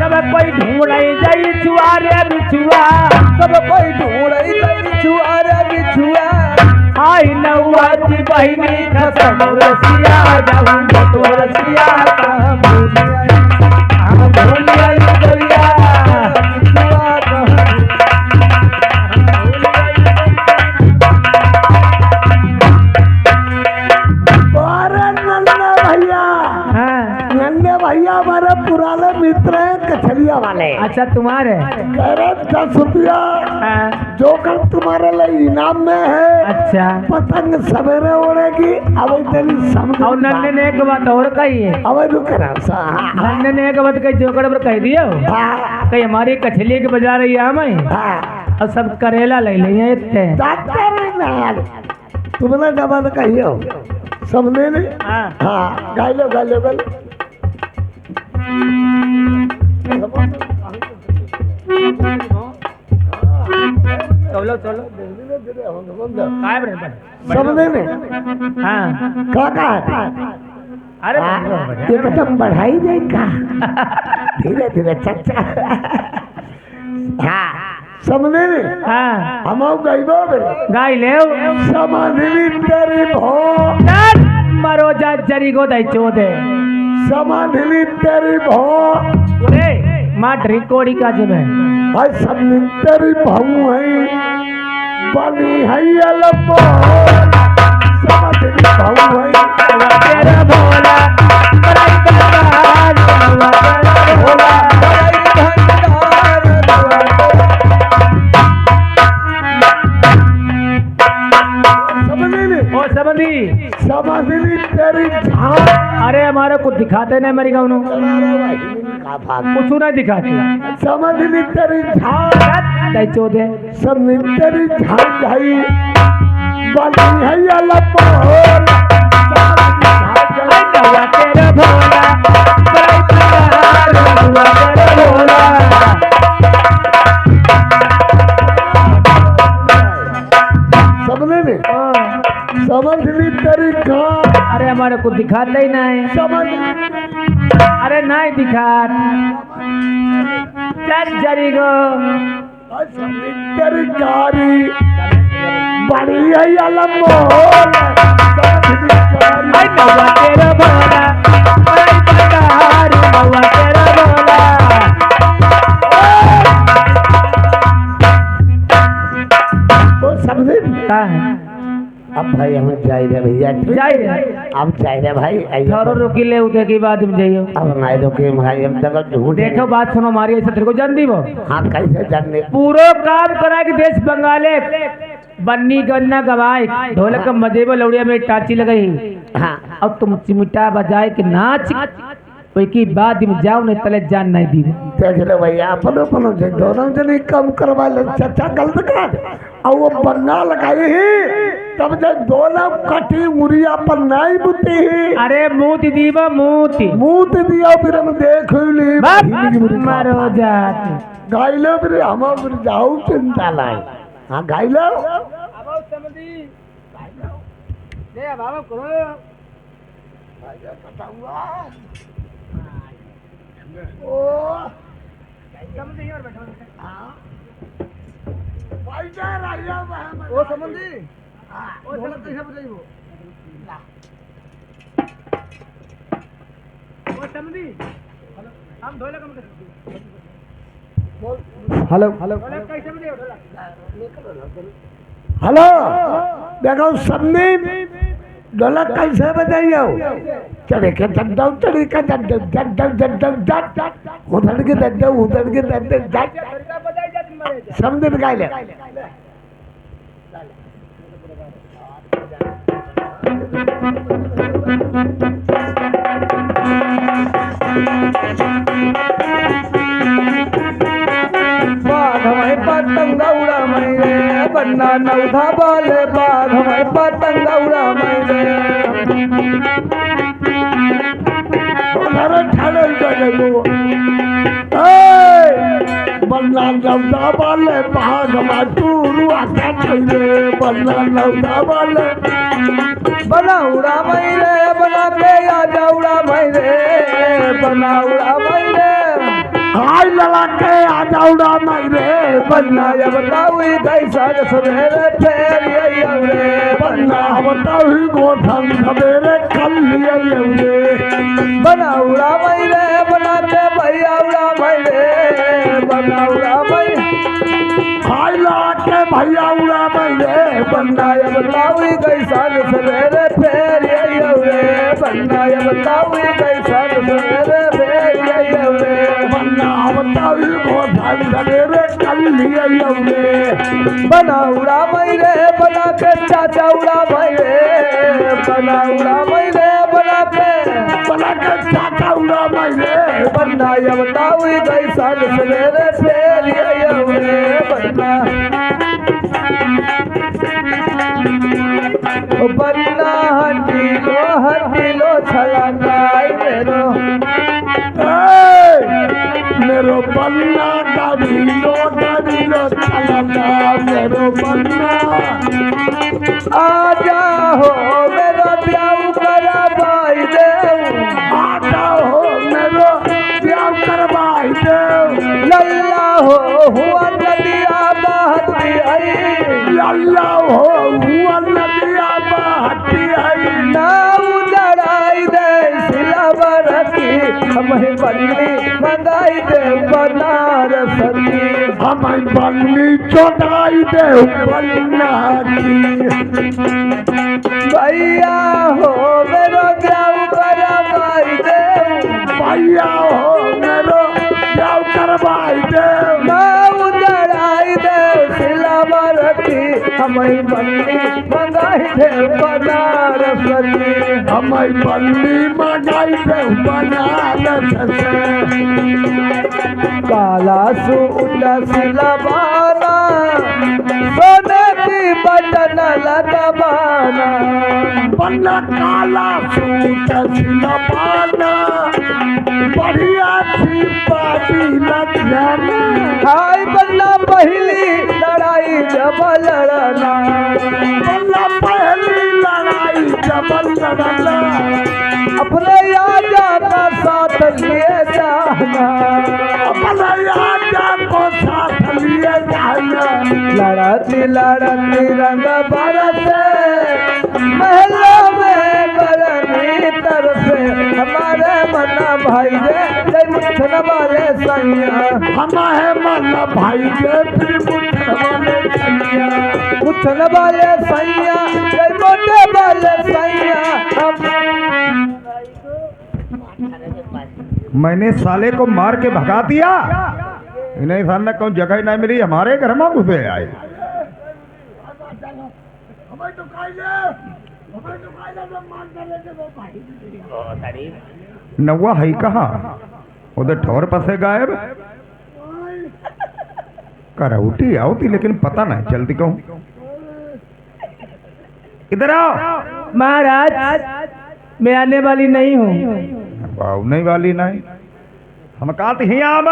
C: सब कोई ढूंढे जाई छुआ रे बिचुआ
B: सब कोई ढूंढे गई छुआ रे बिछुआ
C: आई नौआती बहिनी खसम रसिया जाऊं तो रसिया कहाँ भूलिया यू गरिया
B: बिछुआ नन्हे भैया हमारे पुराने मित्र हैं कचरिया वाले
C: अच्छा तुम्हारे
B: कह रहे 10 रुपया
C: हाँ,
B: जो कल तुम्हारे लिए इनाम में है
C: अच्छा
B: पतंग सवेरे उड़ेगी अब तेरी समझ
C: और नन्ने ने एक बात और कही है
B: अब रुक रहा
C: नन्ने ने एक बात कही जोकड़ पर कह दियो कहीं हमारी कछली के बजा रही है हमें और सब करेला ले लिए इतने
B: तुमने जब कहियो सबने ने
C: हाँ
B: हाँ गाइलो गाइलो गाइलो
C: चलो चलो काय बरे
B: सबने ने
C: हाँ
B: का कहा
C: अरे
B: एकदम बढ़ाई देगा धीरे धीरे चचा हाँ सबने ने
C: हाँ
B: हम गईबो
C: गाय ले
B: समाधि तेरी भो
C: मरो जा जरी गो दई चोदे
B: समाधि तेरी भो
C: रे मां ड्रिकोड़ी का जब है
B: भाई सब तेरी भाऊ है बनी है अलपो समाधि भाऊ है
C: तेरा भोला बड़ाई भंडार भोला
B: बड़ाई भंडार
C: ओ समझी
B: समाधि तेरी झाड़
C: अरे हमारे को दिखाते नहीं मरी गाँव कुछ नहीं दिखाते
B: समाधि तेरी झाड़
C: दई चोदे
B: सब तेरी झाड़ जाई बनी है अलपो
C: नवा तेरा भोला बड़ाई भंडार नवा तेरा भोला
B: सबने ने समझ ली तेरी घाट
C: अरे हमारे को दिखाते ही नहीं
B: समझ
C: अरे नहीं दिखा चल जरी गो
B: तेरी गाड़ी बड़ी है अलमो
C: नवा तेरा भोला बड़ाई भंडार नवा तेरा भोला
B: वो समझे
C: कहाँ है
B: अब भाई हम जाए रे भैया
C: जाए रे
B: अब जाए रे भाई
C: थोड़ा रुकी ले उठे की बाद में जाइयो
B: अब नहीं रुके भाई हम तक झूठ
C: देखो बात सुनो हमारी ऐसे तेरे को जान दी वो
B: हाँ कैसे जानने
C: पूरो काम करा के देश बंगाले बन्नी गन्ना गवाए ढोलक का मजे में लौड़िया में टाची लगाई
B: हाँ
C: अब तुम चिमटा बजाए के नाच कोई की बाद में जाओ नहीं तले जान नहीं दी
B: देख लो भैया अपनो अपनो जे दोनों जने कम करवा ले चाचा गलत करा दे और वो बन्ना लगाई ही तब जब दोनों कटी उरिया पर नहीं बुती ही
C: अरे मूती दीवा मूती
B: मुंह दिया फिर हम देख ली
C: मारो जात
B: गाइलो फिर हम फिर जाऊ चिंता लाई हाँ गाइलो
D: ओ समझी ओ ढोलक कैसे बजाइबो ओ समझी हम ढोलक
B: हेलो
D: ढोलक कैसे बजाइबो ढोलक
B: हेलो देखो सबने ढोलक कैसे बजाइयो चढ़े के डंडा चढ़े के डंडा डंडा डंडा डंडा उधर के डंडा उधर के डंडा
D: तरीका बजाई जात मारे
B: समझे गाय ले
D: बाघ हमें पतंग उड़ा मेरे बन्ना नौधा बाले बाघ हमें पतंग उड़ा मेरे बन्ना नौधा बाले बाघ हमें टूरू आता मेरे बन्ना नौधा बाले बना उड़ा मेरे बना के आजा उड़ा मेरे बना उड़ा मेरे हाय लला के आजा उड़ा मेरे बन्ना ये बताऊ कैसा सवेरे फेर ये रे बन्ना बताऊ गोठन सवेरे कल ये बना उड़ा मेरे बना के भैया उड़ा मेरे बना उड़ा मेरे हाय लला के भैया उड़ा मेरे बन्ना ये बताऊ कैसा सवेरे फेर ये रे बन्ना ये बताऊ कैसा सवेरे फेर ये रे बन्ना बताऊ गोठन सवेरे कल ये बना उड़ा मेरे बना के चाचा उड़ा मेरे बना उड़ा मेरे बना के चाचा उड़ा मेरे बन्ना ये बताऊ कैसा सवेरे फेर ये बन्ना बन्ना हड्डीलो छलकाई मेरो बन्ना डरीलो छलका मेरो बन्ना आजा हो मेरो ब्याह करा भाई देव आजा हो मेरो ब्याह करवाई देव लल्ला हो हुआ नदिया बहती आई लल्ला हो हुआ नदिया बहती आई नाव लड़ाई दे सिलावर की हमें बल्ली मंगाई दे बनारस की हमें बल्ली चौड़ाई दे बन्ना की भैया हो मेरो ब्याह करवाई दे भैया हो मेरो ब्याह करवाई दे नाव लड़ाई दे सिलावर की हमें बल्ली मंगाई दे बनारस की हमें बल्ली मंगाई दे बनारस से काला सूट सिलवाना सोने की बटन लगवाना बन्ना काला सूट सिलवाना बढ़िया सी पार्टी लग जाना हाय बन्ना पहली लड़ाई जब लड़ना बन्ना पहली लड़ाई जब लड़ना अपने आजा का साथ लिए जाना अपने आजा को साथ लिए जाना लड़ती लड़ती रंग बरसे महला में बरनी तरसे हमारे मन्ना भाई रे मुठन वाले सैया हमारे मन्ना भाई रे मुठन वाले सैया मोटे वाले सैया
A: मैंने साले को मार के भगा दिया, इन्हें सामने कौन जगह नहीं मिली, हमारे घर में घुसे आए। नौवा है कहाँ? उधर ठोर पसे गायब करौटी आओती, लेकिन पता नहीं चलती कहूँ। इधर आओ।
C: महाराज मैं आने वाली नहीं हूँ।
A: नहीं वाली नहीं, हम कहते ही आओ।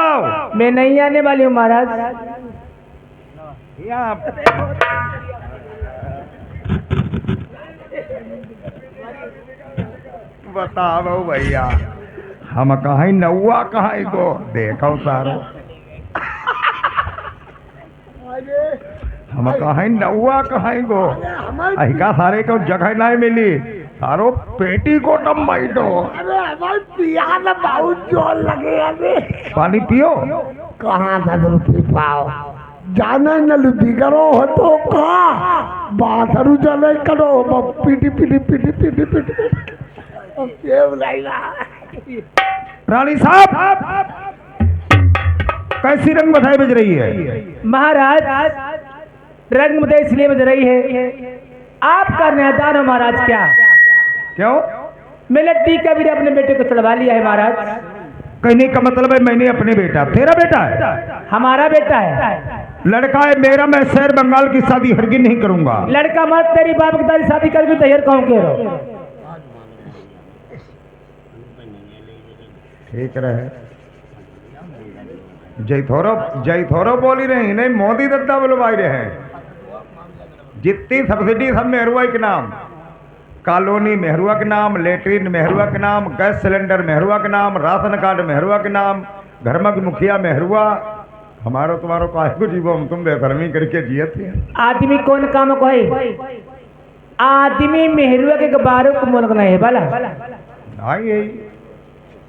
C: मैं नहीं आने वाली हूँ महाराज।
A: बताओ भैया, हम कहीं नौवा कहीं को देखो सारो, हम कहीं नौवा कहीं को अहिका सारे को जगह नहीं मिली, सारो पेटी को टम बैठो।
D: अरे हमारे पिया में बहुत जोर लगे अभी।
A: पानी पियो।
D: कहाँ था रुपी पाओ जाने न लुटी करो हो तो कहा बाथरू चले करो पीटी पीटी पीटी पीटी पीटी
A: रानी साहब कैसी रंग बधाई बज रही है?
C: महाराज रंग बधाई इसलिए बज रही है, आपका न्यायदान हो महाराज। क्या
A: क्यों?
C: मैंने टीका भी अपने बेटे को चढ़वा लिया है महाराज।
A: कहने का मतलब है मैंने अपने बेटा, तेरा बेटा है,
C: हमारा बेटा है,
A: लड़का है मेरा, मैं शहर बंगाल की शादी हरगिज नहीं करूंगा।
C: लड़का मत तेरी बाप की तारी शादी करके तैयार कहूँ के रहो।
A: ठीक रहे। जयथोरो बोल ही रहे, नहीं मोदी दत्ता बुलवाई रहे हैं। जितनी सब्सिडी सब मेहरुआ के नाम, कॉलोनी मेहरुआ के नाम, लेटरिन मेहरुआ के नाम, गैस सिलेंडर मेहरुआ के नाम, राशन कार्ड मेहरुआ के नाम, घर में मुखिया मेहरुआ। हमारो तुम्हारो काहे को जीवो, हम तुम बेफरमी करके जिए थे।
C: आदमी कौन काम को है? आदमी मेहरुआ के गबारों को मोल नहीं है भला।
A: हाँ यही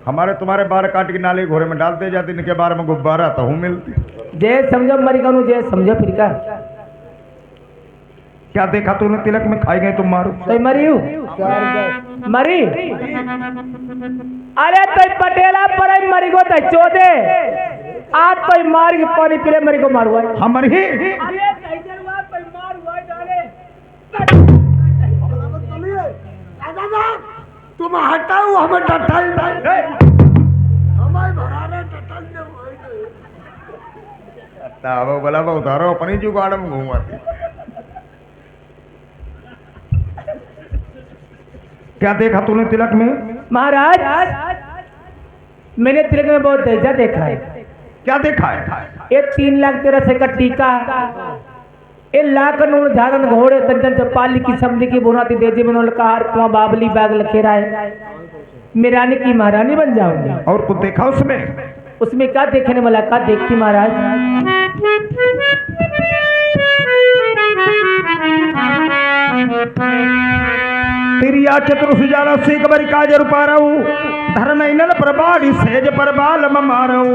A: हमारे तुम्हारे बार काट के नाले घोड़े में डालते जाते, इनके बारे में गुब्बारा तो हूँ मिलती।
C: जय समझो मरी करूँ, जय समझो फिर का
A: क्या देखा तूने तिलक में खाई गए तुम मारो
C: तो मरी हूँ मरी। अरे तो पटेला पर मरी को तो चोदे आज तो मार के पानी पीले मरी को मारू है
A: हम मरी।
D: तुम हटाओ हमें टटाई हमारे भराने
A: वो बोला वो उतारो अपनी जुगाड़ में घूमाती। क्या देखा तूने तिलक में?
C: महाराज मैंने तिलक में बहुत तेजा देखा है।
A: क्या देखा है?
C: ये 3 लाख 13 का टीका, ये लाख नून झारन घोड़े तंजन चपाली की समझी की बुनाती देजी मनोल का हार कुआं बाबली बाग लखेरा है। मेरानी की महारानी बन जाऊंगी।
A: और कुछ देखा उसमें?
C: उसमें क्या देखने वाला, क्या देखती महाराज?
A: तिरिया चतुर सुजाना से कबर काजर पारऊ धर्म इनल प्रबाड़ी सेज पर बाल मारऊ।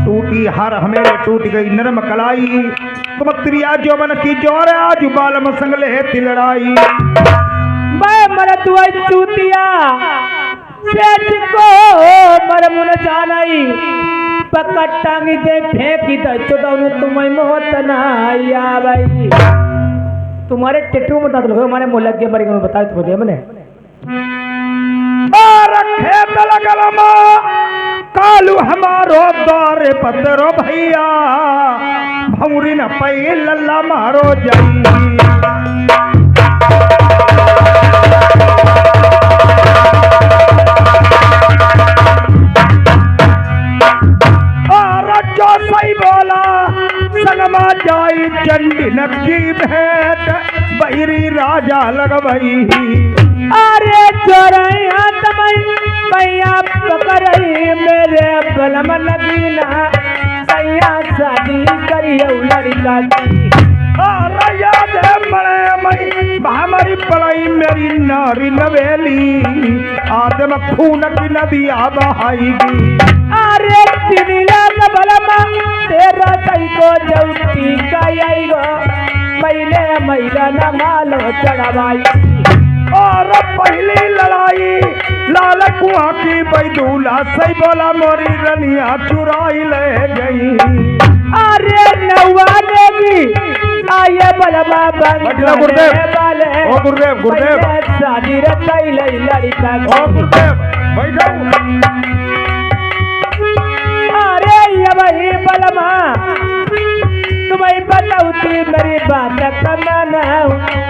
A: टूटी हार हमें टूट गई नरम कलाई, तुम तिरिया जोबन की जोर आज बाल मसंगले है तिलड़ाई।
C: मैं मर दुआ चूतिया सेज को मर मुन जानाई, पकड़ टांगी दे फेंकी दे चुदौनु तुम्हें मोहत ना आया भाई। तुम्हारे टेटू में दांत लगे हमारे मुंह लग गए मरी को बताओ तो दे मैंने
A: खेत लगलमा कालू हमारो दौरे पतरो भैया भौरी न पई लल्ला मारो जाई। जो सही बोला संगमा जाई चंडी नक्की भेंट बहिरी राजा लगवई।
C: अरे चोरैया तमई मैया पकड़ई मेरे बलम नगीना सैया शादी करियो लड़का की।
A: अरे याद है मरे मई हमारी पढ़ाई मेरी नारी नवेली आदम खून की नदी आ बहाएगी।
C: अरे तिनिला बलमा तेरा सही को जौती का आईगो मैंने मैला न मालो चढ़ावाई।
A: और पहली लड़ाई लाल कुआं की बैदूला सही बोला मोरी रनिया चुराई ले गई।
C: अरे नौवा देगी आये बलमा
A: गुरुदेव ओ गुरुदेव गुरुदेव
C: शादी रखाई लई लड़का
A: ओ गुरुदेव बैठो।
C: अरे ये वही बलमा तुम्हें बताऊती मेरी बात कमाना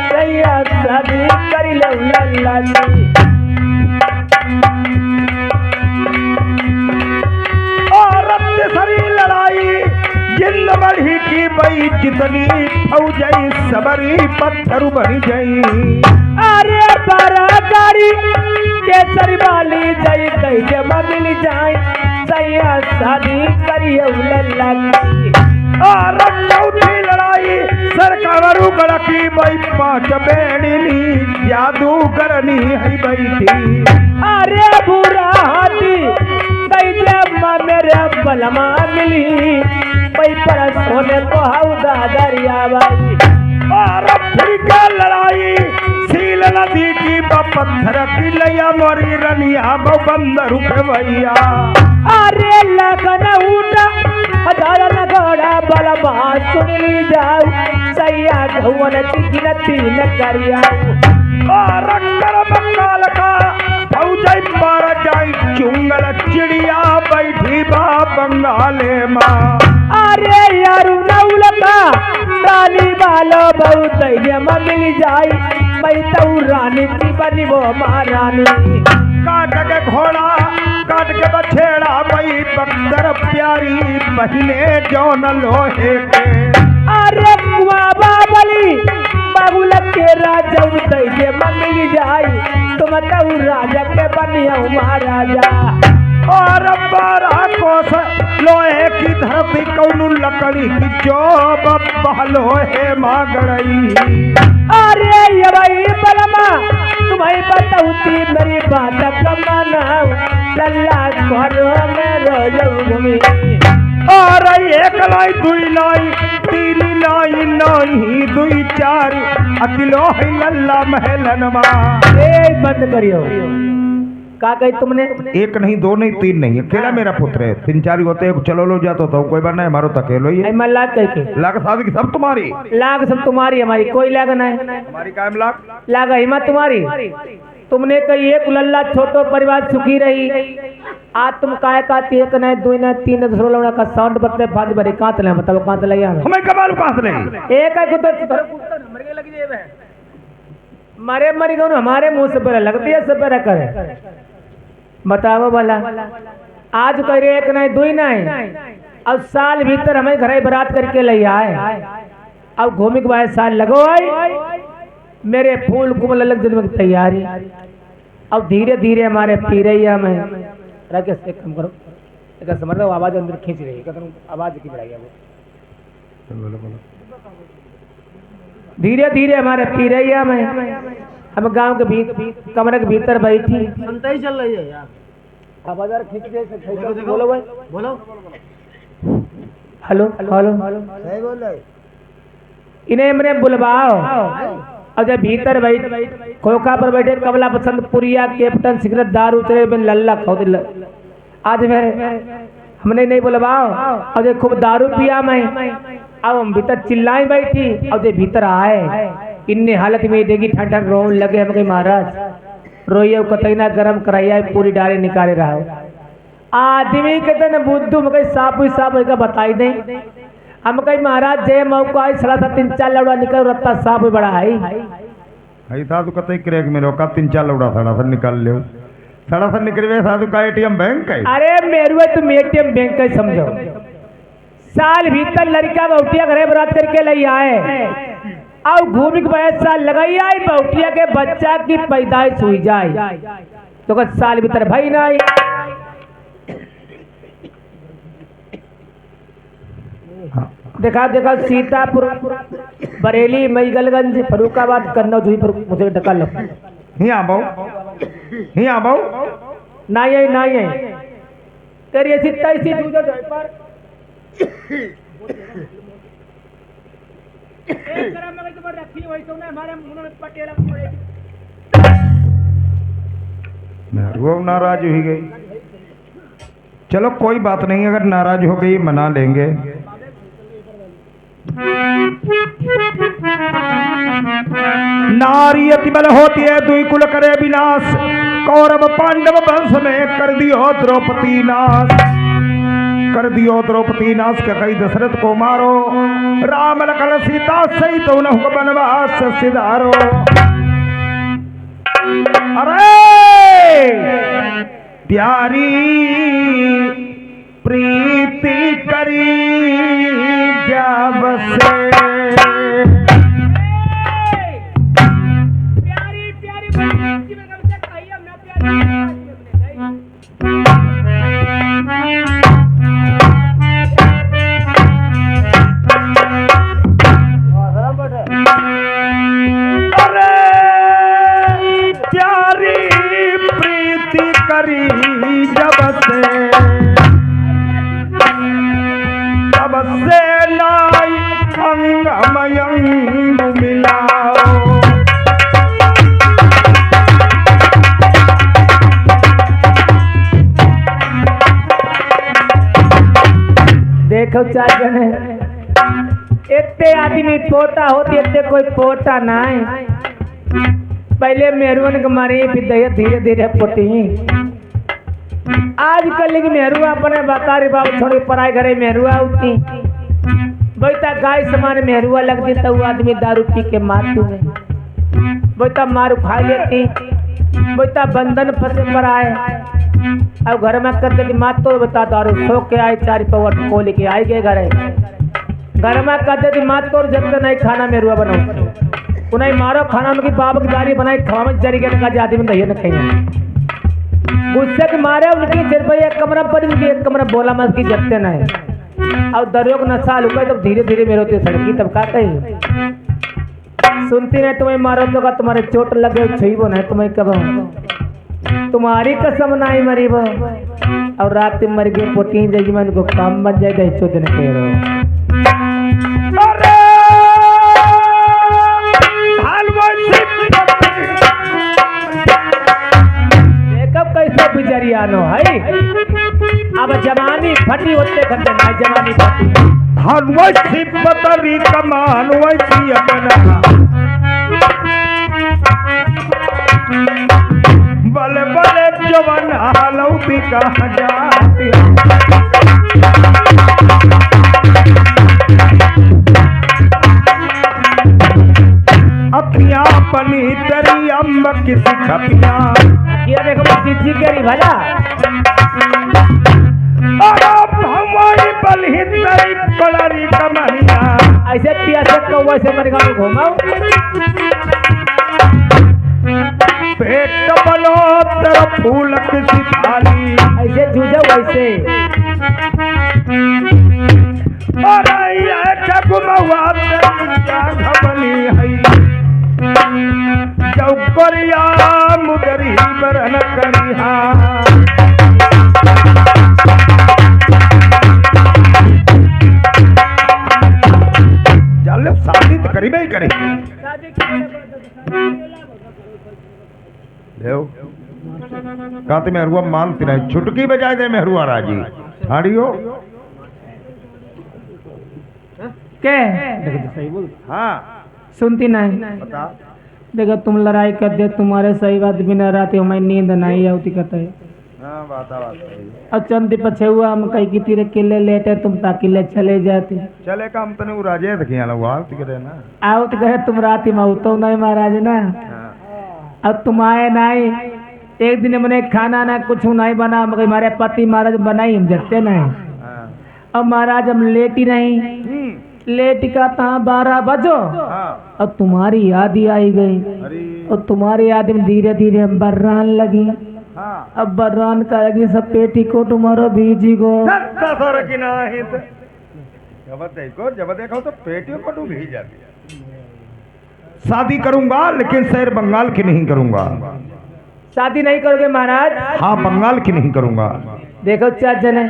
C: सैया शादी करी लो लल्ला जी।
A: औरत सरी लड़ाई जिंद बढ़ी की बई जितनी फौजई सबरी पत्थर बनी गई।
C: अरे बारा गाड़ी केसरी वाली जई कई जब मिल जाए सैया शादी करियो लल्ला जी।
A: और चौथी लड़ाई सरकारू गड़की बई 5 बेड़नी जादू करनी है बैठी।
C: अरे बुरा हाथी कई जब मेरे बलमा मिली पई पर सोने को हौदा दरिया भाई।
A: और फिर क्या लड़ाई सील नदी की पत्थर की लैया मोरी रनिया बंदर भैया।
C: अरे लगन उठा हजारन घोड़ा बलमा सुन ली जाऊ सैया घुवन की न करिया।
A: और कर बंगाल का फौजई मार जाई चुंगल चिड़िया बंगाले माँ।
C: अरे यारू नौल का रानी वालो बहुत मिल जाई, मैं तो रानी की बनी वो महारानी।
A: काट के घोड़ा काट के बछेड़ा मई बख्तर प्यारी पहले जौन लोहे के।
C: अरे बाबली बाबुल के राजा तैसे मिल जाई, तुम तो राजा के बनिया महाराजा।
A: और 12 कोस लोहे की धरती कौनु लकड़ी की जोब लोहे माँ गड़ई।
C: अरे ये भाई बलमा तुम्हें बताऊती मेरी बात कमाना, लल्ला घरों में रोज घूमी।
A: और 1 लाई 2 लाई 3 लाई नहीं 2 4 अकिलो है लल्ला महलन माँ।
C: बंद करियो। का कही तुमने?
A: 1 नहीं 2 नहीं 3 नहीं, अकेला मेरा पुत्र है। 3 4 होते हैं, चलो लो जाता तो कोई बात नहीं, हमारो तो अकेलो ही है।
C: लाख कह के
A: लाख शादी सब तुम्हारी,
C: लाख सब तुम्हारी, हमारी कोई लाग नहीं।
A: हमारी कायम लाख
C: लाग हिम्मत तुम्हारी। तुमने कही एक लल्ला छोटो परिवार सुखी रही, आज तुम काय काती 1 नहीं 2 नहीं 3 नहीं 16 का साउंड बतले फाद बरे कांत ले बताओ कांत ले
A: हमें कबाल कांत नहीं।
C: एक है तो मरने लग जेब है, मरे मरी गो हमारे मुंह से पर लगती है सब पर करे। बताओ भला आज कह रहे 1 नहीं 2 नहीं, अब साल भीतर हमें घर बरात करके ले आए, अब घूमी के बाद साल लगो आई मेरे फूल कुमल अलग जन्म की तैयारी। अब धीरे धीरे हमारे पी रही है, मैं राकेश से कम करो, एक समझ लो आवाज अंदर खींच रही है, आवाज की बढ़ाई वो धीरे धीरे हमारे पी रही है। मैं हम गांव के कमरे के भीतर बैठी
B: चल रही है यार,
C: आवाज खींच रही। बोलो भाई
B: बोलो।
C: हेलो हेलो
B: सही बोल रहे।
C: इन्हें मैंने बुलवाओ। और जब भीतर बैठ खोखा पर बैठे कमला पसंद पुरिया कैप्टन सिगरेट दारू उतरे में लल्ला खो दिल। आज मेरे हमने नहीं बुलवाओ, और जो खूब दारू पिया मैं, अब हम भीतर चिल्लाई बैठी, और जो भीतर आए इन्ने हालत में देगी ठंडा रोन लगे। हम कहीं महाराज रोइए कतईना गरम कराइया पूरी डाली निकाले रहा। आदमी के तन बुद्धू में कहीं साफ का बताई नहीं। हम कहीं महाराज जय मौका आई सला 3 4 लौड़ा निकल रत्ता साफ बड़ा है
A: साधु कतई क्रेक में रोका 3 4 लौड़ा सड़ा सा निकाल लियो, सड़ा सा निकलवे साधु का एटीएम बैंक है।
C: अरे मेरे तुम एटीएम बैंक का समझो। साल भीतर लड़का बहुटिया घरे बरात करके ले आए, और घूमी के बाद साल लगाई आई बहुटिया के बच्चा की पैदाइश हुई जाए, तो साल भीतर भाई नहीं। देखा देखा सीतापुर बरेली मईगलगंज फरुखाबाद कन्नौज हुई, मुझे ढका लो
A: यहाँ बहु
C: नहीं है तेरी ऐसी तैसी दूजा जाए पर एक तरह में तो रखी वही तो ना हमारे मुंह में पटेला
A: वो नाराज हो गई। चलो कोई बात नहीं, अगर नाराज हो गई मना लेंगे। नारी अति बल होती है, दुई कुल करे विनाश, कौरव पांडव वंश में कर दियो द्रौपदी नाश। कर दियो द्रौपदी नाश के कई दशरथ को मारो, राम लखन सीता सहित तो उन्हों बनवास सिधारो। अरे प्यारी प्रीति करी जब से,
C: प्यारी प्यारी प्रीति में कब से कहिए मैं प्यारी
A: करी जब से, तब से लाई अंगमयंग मिलाओ।
C: देखो चाचन इतने आदमी पोटा होती, इतने कोई पोटा ना है। पहले मेहरून के मारी फिर धीरे धीरे पोटी। आजकल की मेहरुआ अपने बता रही बाबू छोड़ी पराई घरे मेहरुआ उठती बैठा गाय समान मेहरुआ लगती तो वो आदमी दारू पी के मारती में बैठा मारू खा लेती बैठा बंधन फंसे पर आए अब घर में करते कि मात तो बता दारू सो के आई 4 पवट को लेके आई गए घर में कहते कि मात तो जब तक नहीं खाना मेहरुआ बनाओ उन्हें मारो खाना उनकी बाप की दारी बनाई खवा में जरी के आदमी में दही न खाएंगे गुस्से के मारे उनकी सिर पर एक कमरा पर उनकी एक कमरा बोला मत की जगते न है और दरियो को नशा लुका तब धीरे धीरे मेरे होते सड़की तब का कही सुनती नहीं तुम्हें मारो तो का तुम्हारे चोट लगे छुई वो नहीं तुम्हें कब तुम्हारी कसम नहीं मरी वो और रात में मर गए पोटी जजमान को काम बन जाएगा इस चोट न कह रहे कैसे बिजरिया नो है अब जवानी फटी होते करते ना जवानी फटी
A: वैसी पतरी कमान वैसी अपना बले बले जवान हालौती कहाँ जाती अखियां पनी तेरी अम्ब किसी खपिया
C: ये देखो चिट्ठी करी भला
A: हमारी बलही तेरी पड़री कमरिया
C: ऐसे पियासे कौवा से मर गाँव घूमाओ
A: पेट बनो तेरा फूल किसी थाली
C: ऐसे जूझो वैसे
A: अरे ये जगमवा तेरी जाग बनी है चौकरिया मुदरी बरन करिहा चल शादी तो करी ही करे देव कहते मेहरुआ मानती नहीं छुटकी बजाय दे मेहरुआ राजी ठाड़ियो
C: के
A: सही बोल हाँ
C: सुनती नहीं
A: बता
C: देखो तुम लड़ाई कर दे तुम्हारे सही बात बिना रात हमें नींद नहीं आती कहते
A: हाँ बात सही
C: और चंदी पछे हुआ हम कहीं की तीर किले लेटे तुम ताकि ले चले जाते
A: चले का हम तने राजे देखे आला हुआ तिकरे ना
C: आओ तो कहे तुम रात में तो नहीं महाराज ना अब तुम आए नहीं एक दिन मैंने खाना ना कुछ नहीं बना मगर हमारे पति महाराज बनाई हम जगते नहीं अब महाराज हम लेटी नहीं लेट का था 12 बजो और तुम्हारी याद ही आई गई और तुम्हारी याद में धीरे धीरे हम बर्रान लगी अब बर्रान का लगी सब पेटी को तुम्हारो बीजी को
A: जब देखो तो पेटियों को डूब ही जाती शादी करूंगा लेकिन शहर बंगाल की नहीं करूंगा
C: शादी नहीं करोगे महाराज
A: हाँ बंगाल की नहीं करूंगा
C: देखो चाचा ने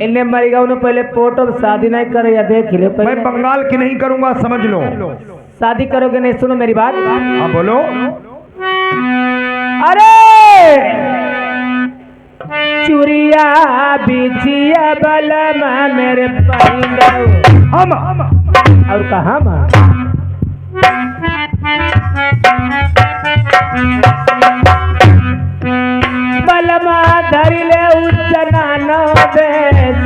C: इन्हें मरेगा उन्हें पहले फोटो शादी नहीं करे या देख ले
A: मैं बंगाल की नहीं करूंगा समझ लो
C: शादी करोगे नहीं सुनो मेरी बात
A: हाँ बोलो
C: अरे चुरिया बिछिया बलमा मेरे पहले
A: हम
C: और कहा बलमा धरी ले उच्चना न देश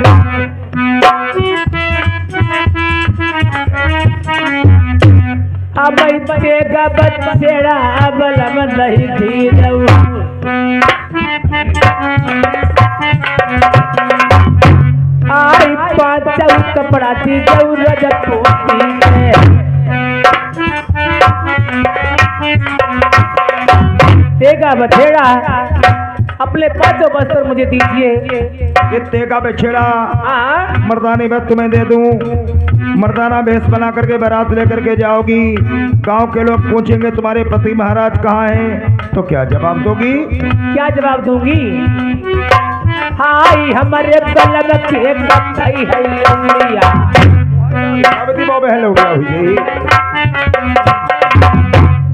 C: अब तेगा बच्चेड़ा बलम नहीं धीर आई पाँच कपड़ा थी जरूरत पोती तेगा बछेड़ा अपने 5 वस्त्र मुझे दीजिए
A: ये तेगा बछेड़ा मर्दानी मैं तुम्हें दे दूं मर्दाना भेष बना करके बारात लेकर के जाओगी गांव के लोग पूछेंगे तुम्हारे पति महाराज कहाँ हैं तो क्या जवाब दोगी
C: क्या जवाब दूंगी हाय हमारे बलम के कथई है अंगलिया
A: अबदी बाबे हेलो गया हुई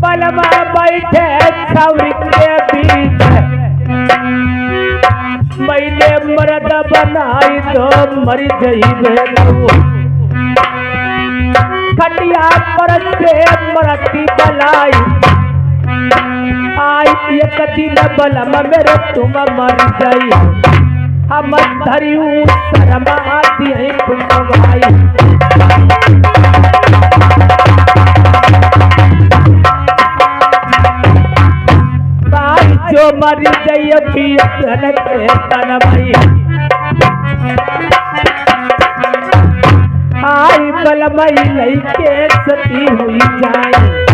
C: बलमा बैठे छौरी के बीच मैंने मर्द बनाई तो मर जइबे खटिया पर से मरती बलाई आई एक दिन बलम मेरे तुम मर जाई हम धरियू शर्म आती है तुम भाई भाई जो मर जाई अभी धन के तन भाई आई बलमई लइके सती हुई जाए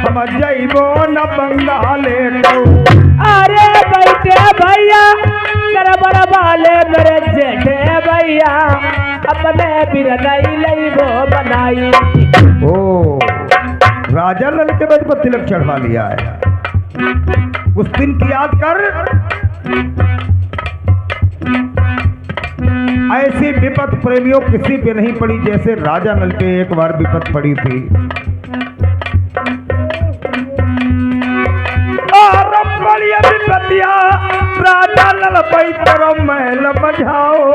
A: हम जइबो न बंगाले
C: अरे बैठे भैया तेरा बड़ा बाले मेरे जेठे भैया अपने बिरनई लइबो बनाई
A: ओ राजा लल के बज पर तिलक चढ़वा लिया है उस दिन की याद कर ऐसी विपत प्रेमियों किसी पे नहीं पड़ी जैसे राजा नल पे एक बार विपत पड़ी थी विपतिया राजा नल पई तेरो महल बजाओ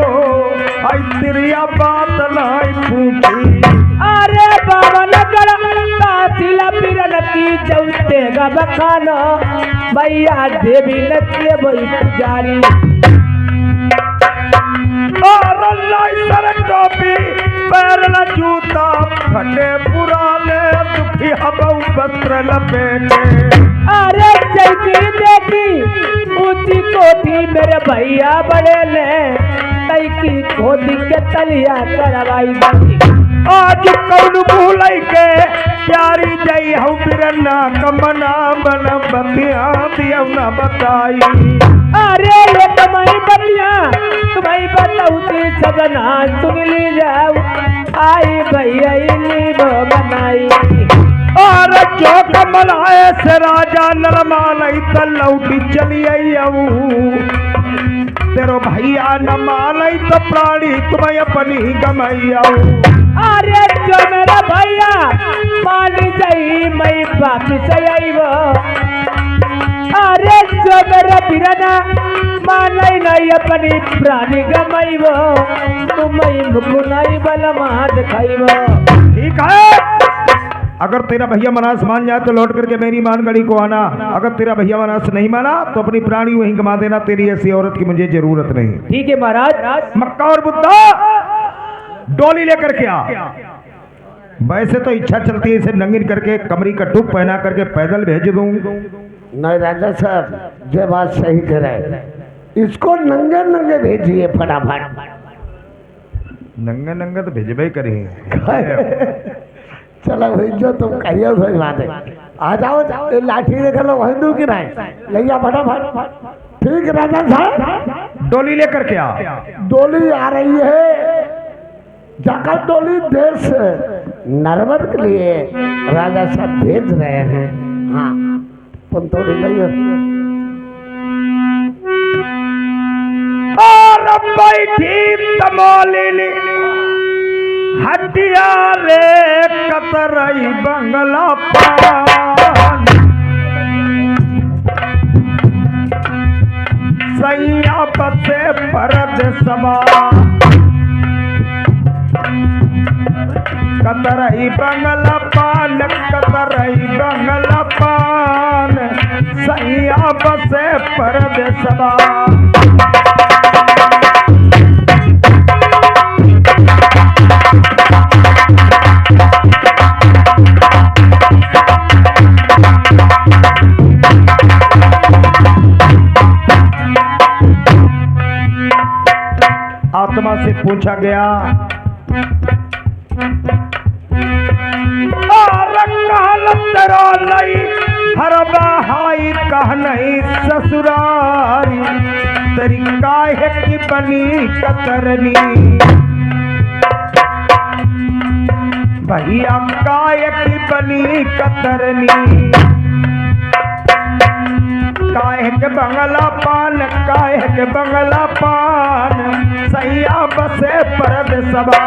A: आई तिरिया बात नहीं पूछी
C: अरे बाबा नगर कातिला बिरन की चौथे गबखाना भैया देवी नचिए भई पुजारी
A: और लाई सर टोपी पैर न जूता फटे पुराने दुखी हबऊ वस्त्र लपेटे
C: अरे चलती देखी ऊंची कोठी मेरे भैया बड़े ले तई की खोदी के तलिया करवाई बंदी
A: आज कौन भूलई के प्यारी जई हूँ बिरन्ना कमना बन बतिया दिया न बताई
C: अरे ये तुम्हारी बतिया तुम्हारी बताऊती सजना सुन ली जाओ आई भैया लीबो बनाई
A: और जो कमलाए से राजा नरमालई त लौटी चली आऊ तेरो भैया न मालई तो प्राणी तुम्हें अपनी गमैयाऊ
C: अरे जो मेरा भैया मान जाई मैं वापिस आईबो अरे जो मेरा बिरना मानई नहीं अपनी प्राणी गमैबो तुम्हें मुकुनाई बलमा दिखाइबो
A: ठीक है अगर तेरा भैया मनास मान जाए तो लौट करके मेरी मानगढ़ी को आना अगर तेरा भैया मनास नहीं माना तो अपनी प्राणी वहीं गमा देना तेरी ऐसी औरत की मुझे जरूरत नहीं
C: ठीक है महाराज
A: मक्का और बुद्धा डोली लेकर के आ वैसे तो इच्छा चलती है इसे नंगिन करके कमरी का टूप पहना करके पैदल भेज दूं
D: नहीं राजा साहब ये बात सही कह रहे इसको नंगे नंगे भेजिए फटाफट
A: नंगे नंगे तो भेजबे करेंगे
D: चलो भेजो तुम कहिए भेजवा दे आ जाओ ये लाठी देख लो वही दूर की नहीं लिया फटाफट ठीक राजा साहब
A: डोली लेकर के आ
D: डोली आ रही है जाकर डोली देश नरवर के लिए राजा साहब भेज रहे हैं हाँ पंतोड़ी लियो
A: और बैठी तमोली हटिया रे कतरई बंगला पान सैया बसे परद समा कतरई बंगला पान कतरई बंगला पान सैया बसे परद समा आत्मा से पूछा गया हर बहाई कह नहीं ससुरारी तेरी काहे की बनी कतरनी भैया काहे की बनी कतरनी काहे के बंगला पान काहे के बंगला पान सैया बसे परद सबा